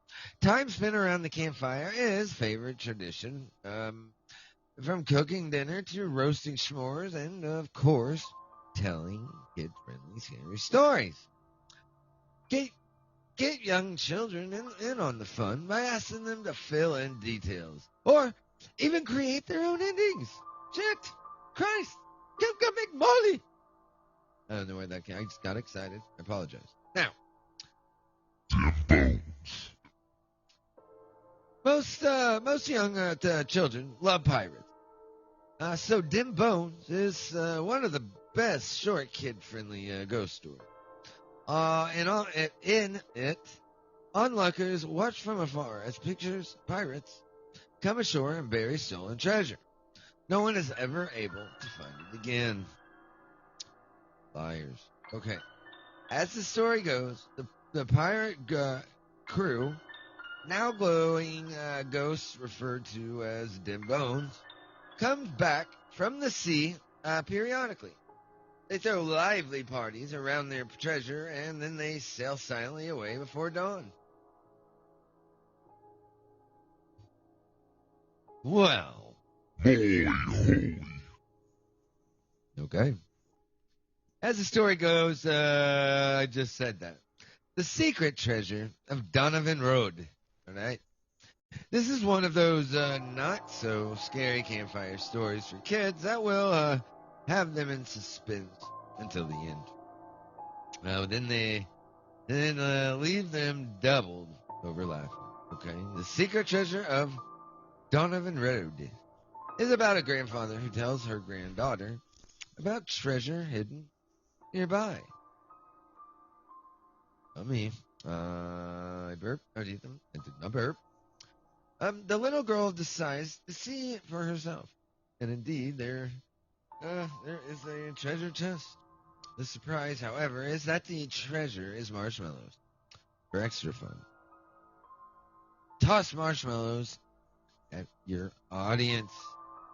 Time spent around the campfire is favorite tradition. From cooking dinner to roasting s'mores and, of course, telling kid-friendly scary stories. Get young children in on the fun by asking them to fill in details or even create their own endings. Shit! Christ! Come make Molly! I don't know where that came. I just got excited. I apologize. Now, most young children love pirates. So Dim Bones is one of the best short kid-friendly ghost stories. In it, onlookers watch from afar as pirates come ashore and bury stolen treasure. No one is ever able to find it again. Liars. Okay. As the story goes, the pirate crew, now glowing ghosts referred to as Dim Bones, comes back from the sea periodically. They throw lively parties around their treasure, and then they sail silently away before dawn. Well. Holy. Okay. As the story goes, I just said that. The secret treasure of Donovan Road. All right. This is one of those not so scary campfire stories for kids that will have them in suspense until the end. Then leave them doubled over laughing. Okay. The secret treasure of Donovan Road is about a grandfather who tells her granddaughter about treasure hidden nearby. Me. I burp. I did not burp. The little girl decides to see it for herself. And indeed, there is a treasure chest. The surprise, however, is that the treasure is marshmallows. For extra fun. Toss marshmallows at your audience.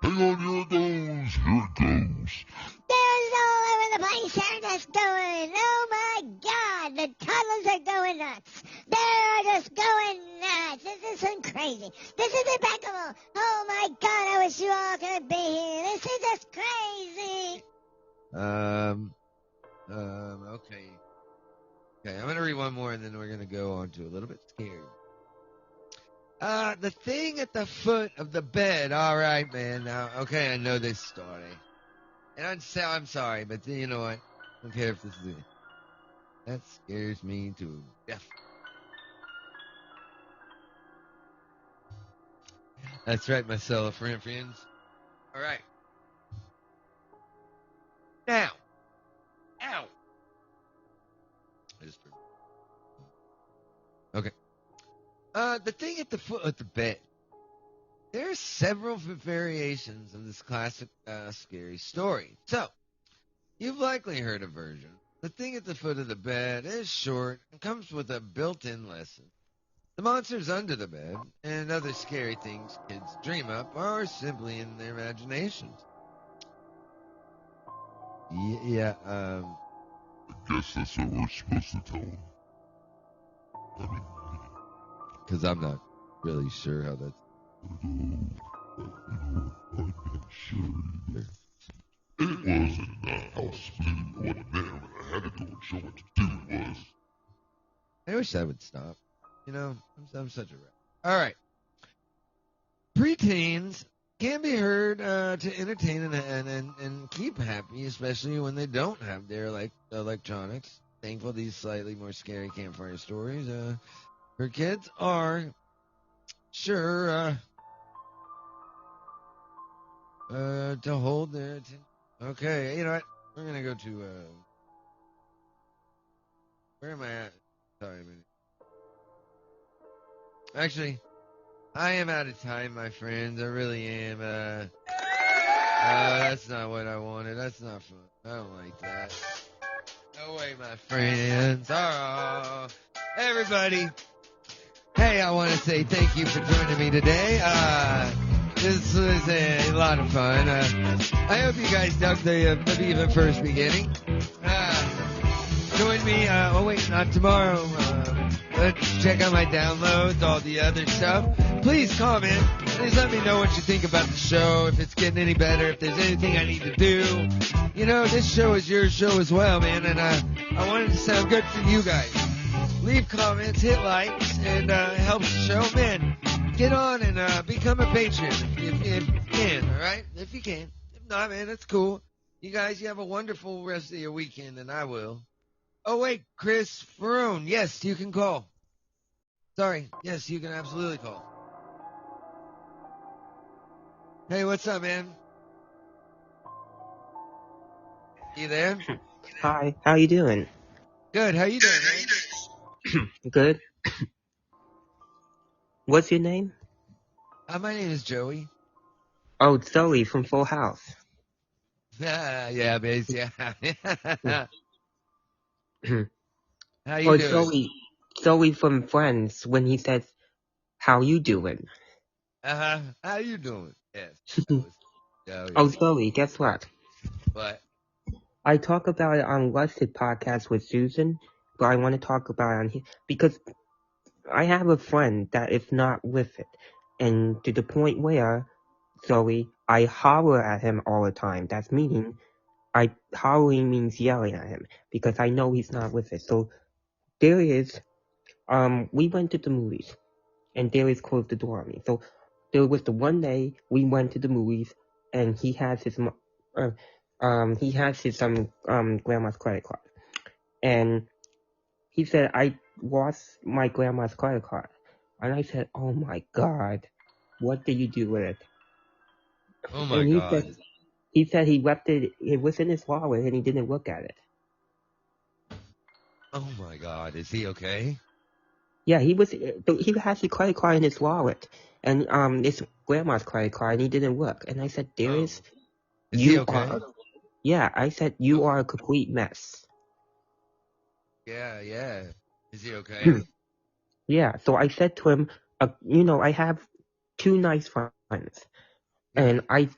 Hang on your toes. Here it goes. There's all over the place. They're just going, oh my God, the toddlers are going nuts. They're just going nuts. This is crazy. This is impeccable. Oh my God, I wish you all could be here. This is just crazy. Okay. Okay, I'm going to read one more and then we're going to go on to a little bit scary. The thing at the foot of the bed. All right, man. Now, okay, I know this story. And I'm sorry, but you know what? I don't care if this is it. That scares me to death. That's right, my fellow friends. All right. Now. Ow. Okay. The thing at the foot of the bed. There are several variations of this classic scary story. So, you've likely heard a version. The thing at the foot of the bed is short and comes with a built-in lesson. The monsters under the bed and other scary things kids dream up are simply in their imaginations. Yeah, I guess that's what we're supposed to tell them. I mean, because I'm not really sure how that's... I'm not sure either. It was in the house, but it wasn't there when I had to go and show what to do it was. I wish that would stop. You know, I'm such a rat. All right. Preteens can be heard to entertain and keep happy, especially when they don't have their electronics. Thankful these slightly more scary campfire stories for kids are sure to hold their attention. Okay, you know what? We're going to go to... where am I at? Sorry a minute. Actually, I am out of time, my friends. I really am. That's not what I wanted. That's not fun. I don't like that. No way, my friends. Oh, everybody. Hey, I want to say thank you for joining me today. This was a lot of fun. I hope you guys dug the first beginning. Join me, not tomorrow. check out my downloads, all the other stuff. Please comment. Please let me know what you think about the show, if it's getting any better, if there's anything I need to do. You know, this show is your show as well, man, and I want it to sound good for you guys. Leave comments, hit likes, and it helps the show. Man, get on and become a patron if you can, all right? If you can. If not, man, that's cool. You guys, you have a wonderful rest of your weekend, and I will. Oh, wait, Chris Farone. Yes, you can call. Sorry. Yes, you can absolutely call. Hey, what's up, man? You there? Hi, how you doing? Good. How you doing, man? Good. What's your name? My name is Joey. Oh, Zoe from Full House. Yeah, Biz, yeah. How you Or doing? Zoe from Friends when he says, "How you doing?" How you doing? Yes. That was, Oh, Zoe, guess what? What? I talk about it on Lusted Podcast with Susan, but I want to talk about it on here because I have a friend that is not with it, and to the point where, Zoe, I holler at him all the time. That's meaning, hollering means yelling at him because I know he's not with it. So there is, we went to the movies, and Darius closed the door on me. So there was the one day we went to the movies, and he has his grandma's credit card, and he said, "I lost my grandma's credit card," and I said, "Oh my God, what did you do with it?" Oh my And God. he said he left it. It was in his wallet, and he didn't look at it. Oh my God. Is he okay? Yeah, he has the credit card in his wallet, and it's grandma's credit card, and he didn't look. And I said, "Darius, Is he okay? I said you are a complete mess." Yeah. Is he okay? Yeah, so I said to him, I have two nice friends, and I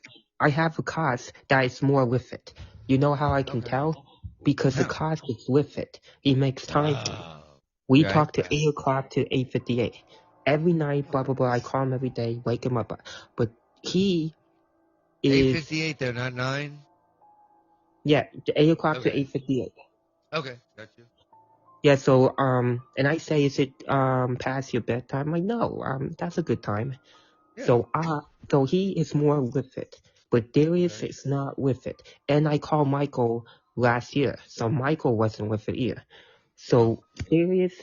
have a cause that is more with it. You know how I can Okay. tell? Because the How? cause is with it. He makes time for me. Oh. We Right. talk to 8 o'clock to 8:58. Every night, blah, blah, blah. I call him every day, wake him up. But he is... 8:58 though, not 9? Yeah, 8 o'clock to Okay. 8:58. Okay, got you. Yeah, so, and I say, is it, past your bedtime? I'm like, no, that's a good time. Yeah. So he is more with it, but Darius Okay. is not with it. And I called Michael last year, so Michael wasn't with it either. So Darius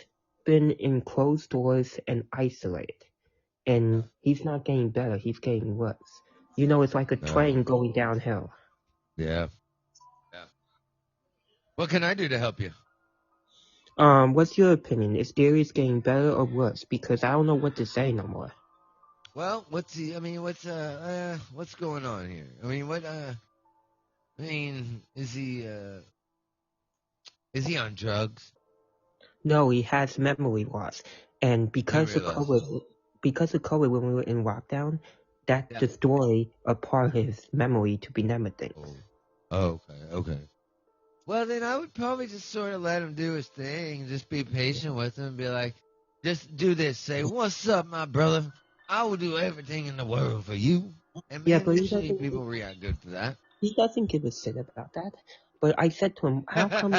been in closed doors and isolated, and he's not getting better. He's getting worse. You know, it's like a train going downhill. Yeah. What can I do to help you? What's your opinion? Is Darius getting better or worse? Because I don't know what to say no more. Well, what's going on here? Is he on drugs? No, he has memory loss, and because of COVID, when we were in lockdown, that destroyed a part of his memory to remember things. Oh, okay. Well, then I would probably just sort of let him do his thing, just be patient with him, and be like, just do this, say, "What's up, my brother? I will do everything in the world for you." And man, but usually people react good to that. He doesn't give a shit about that. But I said to him, how come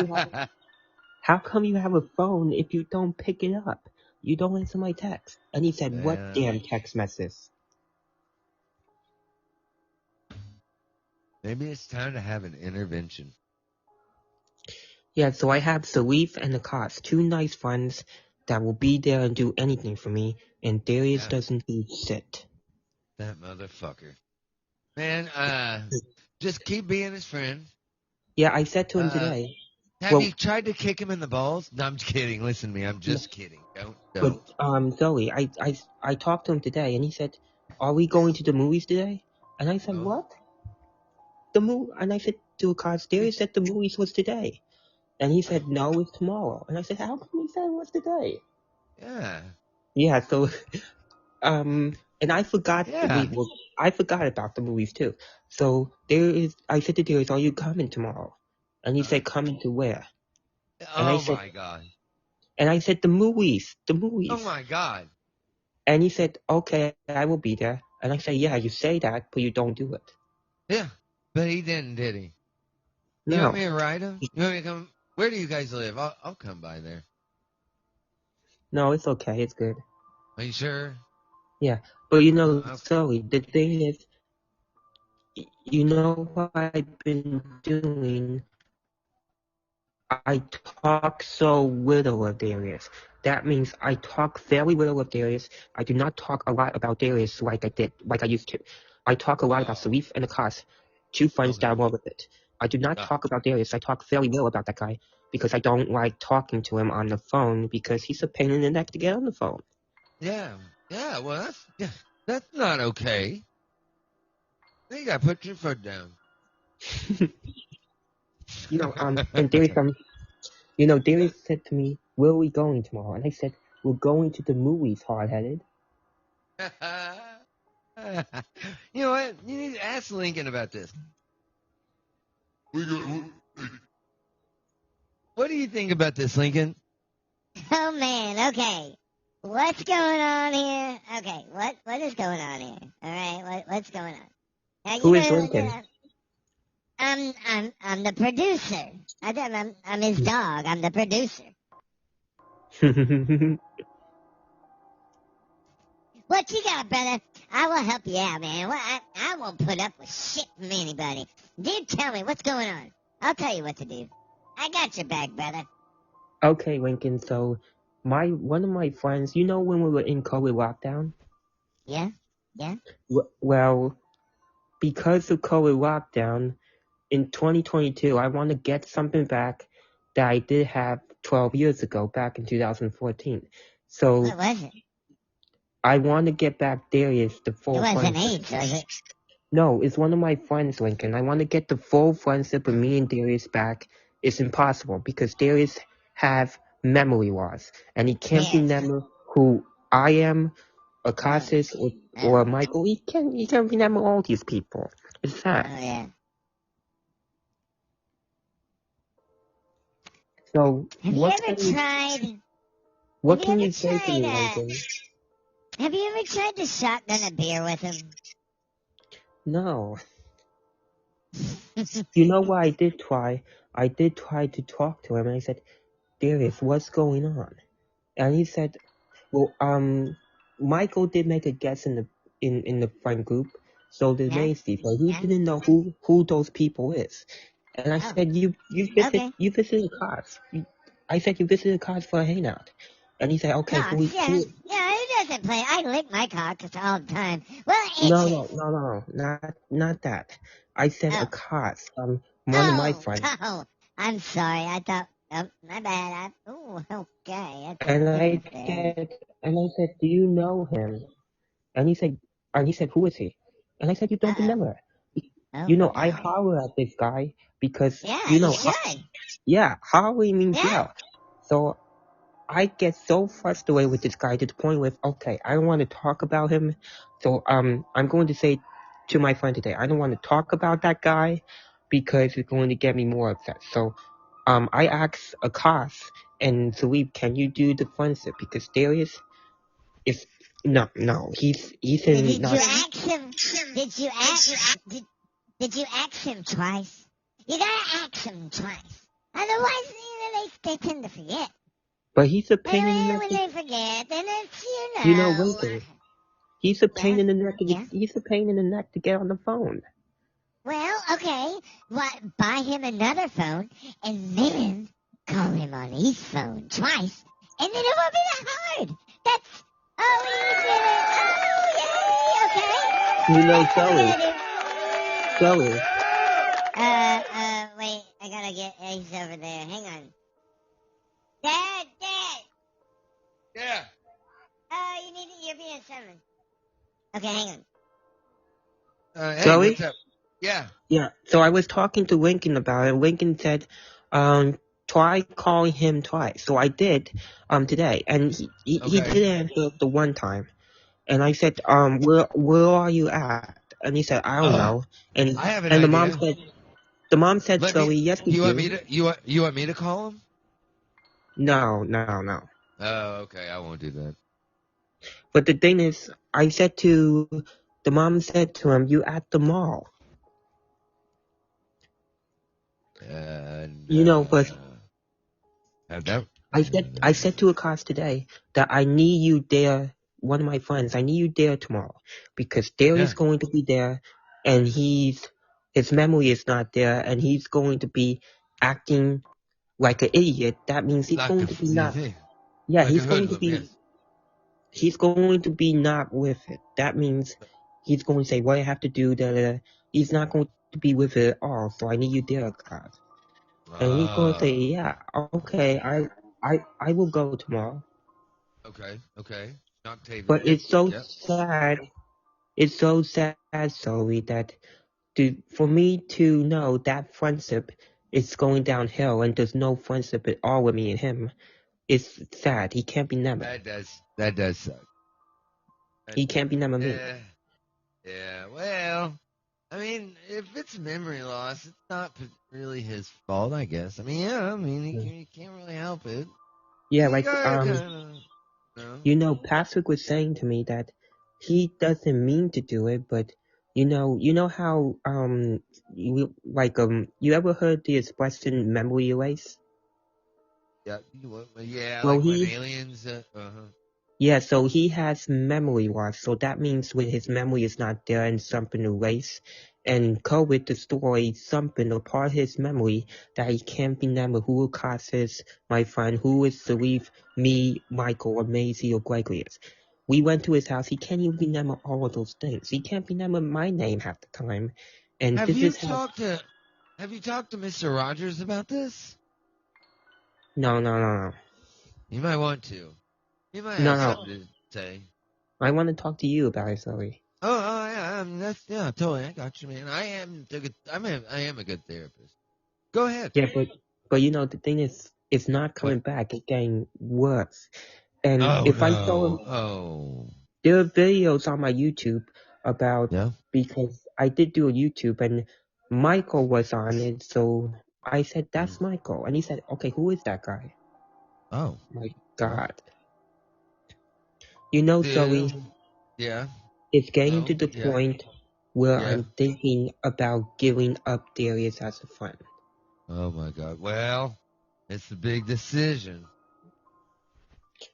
you have a phone if you don't pick it up? You don't answer my text. And he said, what damn text message? Maybe it's time to have an intervention. Yeah, so I have Salif and Nakas, two nice friends that will be there and do anything for me, and Darius doesn't do shit. That motherfucker. Man, just keep being his friend. Yeah, I said to him today. Have you tried to kick him in the balls? No, I'm just kidding. Listen to me. I'm just kidding. Don't. But, Zoe, I talked to him today, and he said, are we going to the movies today? And I said, what? And I said to Nakas, Darius said the movies was today. And he said, no, it's tomorrow. And I said, how come he said it was today? Yeah. Yeah, so, and I forgot I forgot about the movies too. So I said to Darius, are you coming tomorrow? And he said, coming to where? Oh my God. And I said, the movies. Oh my God. And he said, okay, I will be there. And I said, yeah, you say that, but you don't do it. Yeah, but he didn't, did he? You want No. me to ride him? You want me to come? Where do you guys live? I'll come by there. No, it's okay. It's good. Are you sure? Yeah. But you know, Okay. Zoe, the thing is, you know what I've been doing? I talk so little of Darius. That means I talk very little of Darius. I do not talk a lot about Darius like I used to. I talk a lot about Salif and Akas, two friends that I'm with it. I do not talk about Darius. I talk very little about that guy because I don't like talking to him on the phone because he's a pain in the neck to get on the phone. Yeah. Well, that's not okay. You gotta put your foot down. And Darius said to me, where are we going tomorrow? And I said, we're going to the movies, hard-headed. You know what? You need to ask Lincoln about this. What do you think about this, Lincoln? Oh man, okay. What's going on here? Okay, what is going on here? All right, what's going on? Now, Who is Lincoln? I'm the producer. I'm his dog. I'm the producer. What you got, brother? I will help you out, man. I won't put up with shit from anybody. Dude, tell me what's going on. I'll tell you what to do. I got your back, brother. Okay, Lincoln. So, one of my friends, you know when we were in COVID lockdown? Yeah. Well, because of COVID lockdown, in 2022, I want to get something back that I did have 12 years ago, back in 2014. So, What was it? I want to get back Darius, the full It wasn't friendship. AIDS, was it? No, it's one of my friends, Lincoln. I want to get the full friendship of me and Darius back. It's impossible because Darius have memory loss, and he can't remember who I am, Akasis, or Michael. He can't remember all these people. It's sad. Oh, yeah. So, What can you say to me, Lincoln? Have you ever tried to shotgun a beer with him? No. You know what I did try? I did try to talk to him, and I said, Darius, what's going on? And he said, well, Michael did make a guess in the friend group, so did Macy, but he didn't know who those people is. And I said, you visited Cars. I said you visited Cars for a hangout. And he said, okay, who doesn't play? I lick my cock all the time. Well, No, not that. I said a Cars. One of my friends. Oh, I'm sorry. I thought, my bad. Okay. And I said, do you know him? And he said, who is he? And I said, you don't remember. I holler at this guy because, you should. hollering means yell. So I get so frustrated with this guy to the point where, okay, I don't want to talk about him. So I'm going to say to my friend today, I don't want to talk about that guy because it's going to get me more upset. So I asked Akas and Salif, can you do the friendship? Because Darius is no, he's in. Did you ask him? Did you ask him twice? You gotta ask him twice. Otherwise, they tend to forget. But he's a pain in the neck. When they forget, then it's Lincoln. He's a pain in the neck. He's a pain in the neck to get on the phone. Well, okay. Buy him another phone and then call him on his phone twice, and then it won't be that hard. That's he did it. Oh, yay! Okay. Zoe. Wait. I gotta get Ace over there. Hang on. Dad. Yeah. You're being summoned. Okay, hang on. Hey, Zoe? what's up? Yeah. Yeah. So I was talking to Lincoln about it. Lincoln said, try calling him twice. So I did, today, and he did answer the one time. And I said, where are you at? And he said, I don't know. And I have an idea. The mom said, Zoe, yes, you want me to call him? No. Oh, okay. I won't do that. But the thing is, the mom said to him, "You at the mall." And But have that. I said to Akash today that I need you there. One of my friends, I need you there tomorrow because Darius is going to be there, and his memory is not there, and he's going to be acting like an idiot. That means he's going to be not. Yeah, Like a hoodlum, yes. he's going to be not with it. That means he's going to say what I have to do. He's not going to be with it at all. So I need you there, Akash. And he's going to say, yeah, okay, I will go tomorrow. Okay. Octavian. But it's so sad. It's so sad, Zoe, that for me to know that friendship is going downhill and there's no friendship at all with me and him, it's sad. He can't be never. That does suck. He can't be never me. Yeah. Well, I mean, if it's memory loss, it's not really his fault, I guess. I mean, he can't really help it. Yeah, Patrick was saying to me that he doesn't mean to do it, but you know how you ever heard the expression memory erase? Yeah, Well, like when aliens. Yeah, so he has memory loss, so that means when his memory is not there and something erased, and COVID destroyed something or part of his memory that he can't remember who causes my friend, who is to leave me, Michael, or Maisie, or Gregory is. We went to his house, he can't even remember all of those things. He can't remember my name half the time. And have you talked to Mr. Rogers about this? No. You might want to. You might have something to say. I want to talk to you about it, Zoe. Oh yeah, totally. I got you, man. I am a good therapist. Go ahead. Yeah, but the thing is, it's not coming back. It's getting worse. And I show him, there are videos on my YouTube about because I did do a YouTube and Michael was on it, so I said that's Michael, and he said, "Okay, who is that guy?" Oh my God! Zoe. Yeah. It's getting to the point where I'm thinking about giving up Darius as a friend. Oh my God! Well, it's a big decision.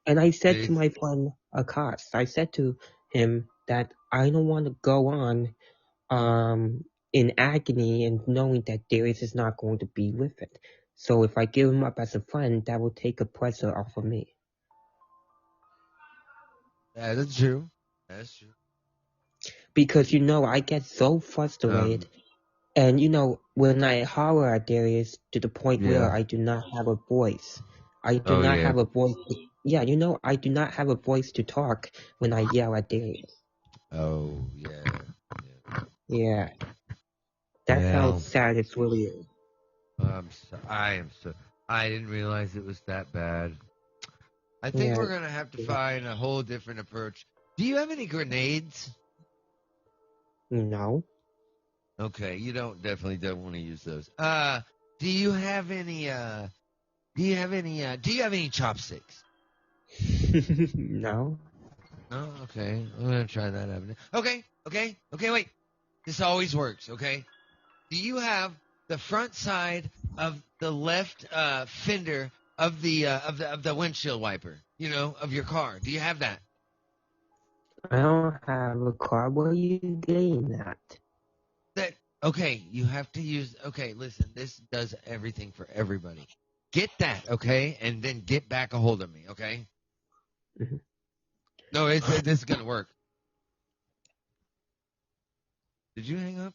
And I said to my friend Akash, I said to him that I don't want to go on in agony and knowing that Darius is not going to be with it. So if I give him up as a friend, that will take a pressure off of me. That is true. That's true. Because, I get so frustrated. And, when I holler at Darius to the point where I do not have a voice. I do not have a voice. I do not have a voice to talk when I yell at Darius. Oh, yeah. Yeah. That's how sad it's really is. I didn't realize it was that bad. I think we're going to have to find a whole different approach. Do you have any grenades? No. Okay, you definitely don't want to use those. Do you have any chopsticks? No. Oh, okay. I'm going to try that avenue. Okay, wait. This always works, okay? Do you have the front side of the left fender of the windshield wiper, of your car? Do you have that? I don't have a car. Where are you getting that? Okay, you have to use. Okay, listen, this does everything for everybody. Get that, okay, and then get back a hold of me, okay? Mm-hmm. No, this is gonna work. Did you hang up?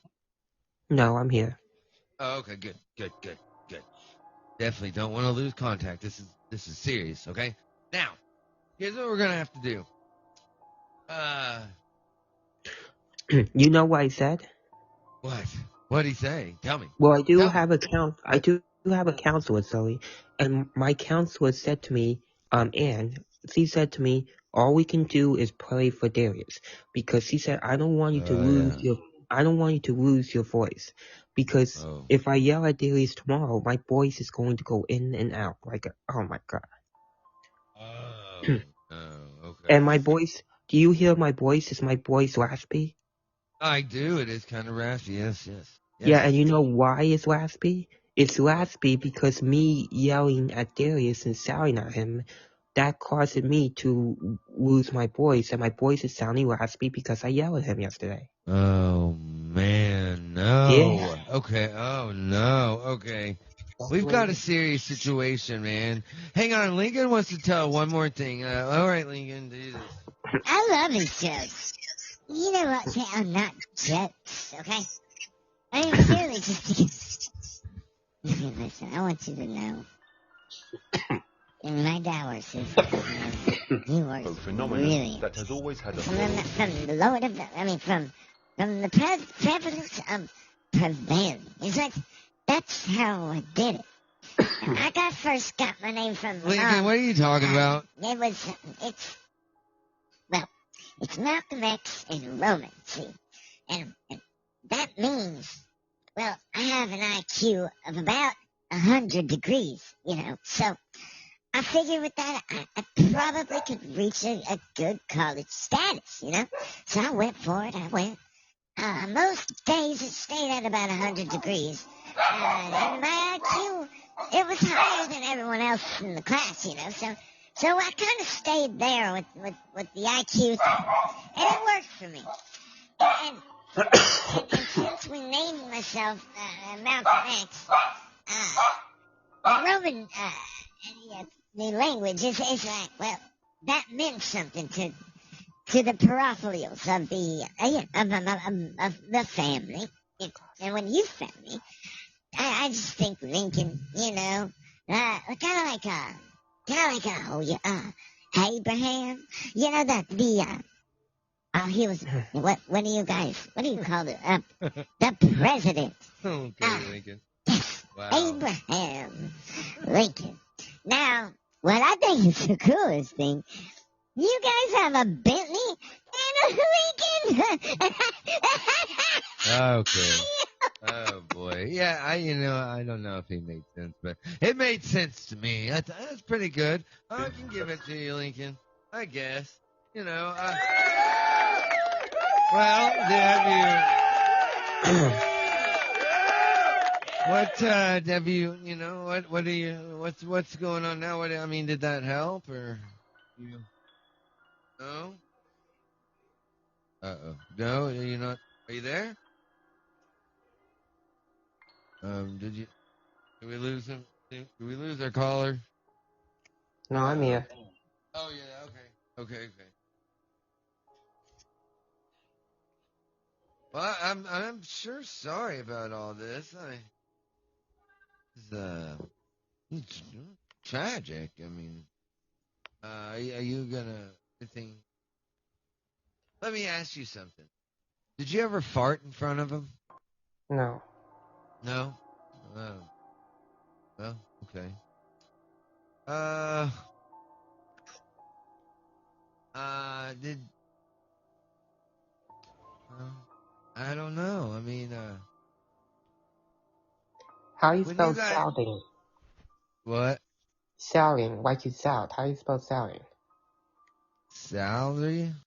No, I'm here. Oh, okay, good. Definitely don't want to lose contact. This is serious, okay? Now, here's what we're gonna have to do. You know what I said? What? What'd he say? Tell me. Well, I do have a counselor, Zoe, and my counselor said to me, Anne, she said to me, all we can do is pray for Darius, because she said, I don't want you to lose don't want you to lose your voice. Because Oh. if I yell at Darius tomorrow, my voice is going to go in and out oh my god. Oh. Okay. And my voice, do you hear my voice? Is my voice raspy? I do. It is kind of raspy. Yes. Yeah, and you know why it's raspy? It's raspy because me yelling at Darius and shouting at him, that caused me to lose my voice, and my voice is sounding raspy because I yelled at him yesterday. Oh man, no. Yeah. Okay. Oh no. Okay. We've got a serious situation, man. Hang on, Lincoln wants to tell one more thing. All right, Lincoln, do this. I love these jokes. You know what? I'm not jokes, okay? I mean, seriously, just okay, listen, I want you to know. In my dad was he works A phenomenon really that has always had a from the Lord of the, from the prevalence of prevailing. It's like, that's how I did it. I first got my name from Lincoln, what are you talking about? It's Malcolm X and Roman, see? And that means, well, I have an IQ of about 100 degrees, you know, so I figured with that, I probably could reach a good college status, you know? So I went for it, most days it stayed at about 100 degrees. And my IQ, it was higher than everyone else in the class, you know, so I kind of stayed there with the IQ, and it worked for me. And since we named myself Malcolm X, the Roman the language is like, well, that meant something to the peripherals of the family. And when you found me, I just think Lincoln, you know, kind of like Abraham, you know, he was, what do you call it? The president. Okay, Lincoln. Wow. Abraham Lincoln. Now, what I think is the coolest thing, you guys have a Bentley and a Lincoln. Okay. Oh boy. Yeah, I don't know if he made sense, but it made sense to me. That's pretty good. I can give it to you, Lincoln. I guess. You know. Well, have you, you know, what are you, what's going on now? Did that help or you? No. No, are you not? Are you there? Did we lose him? Did we lose our caller? No, I'm here. Oh yeah, okay. Well, I'm sure sorry about all this. It's tragic. I mean, are you gonna think? Let me ask you something. Did you ever fart in front of him? No. No. Oh. Well, okay. Did I don't know. I mean, How you when spell you guys shouting? what? Shouting, like you shout. How you spell shouting? Salary?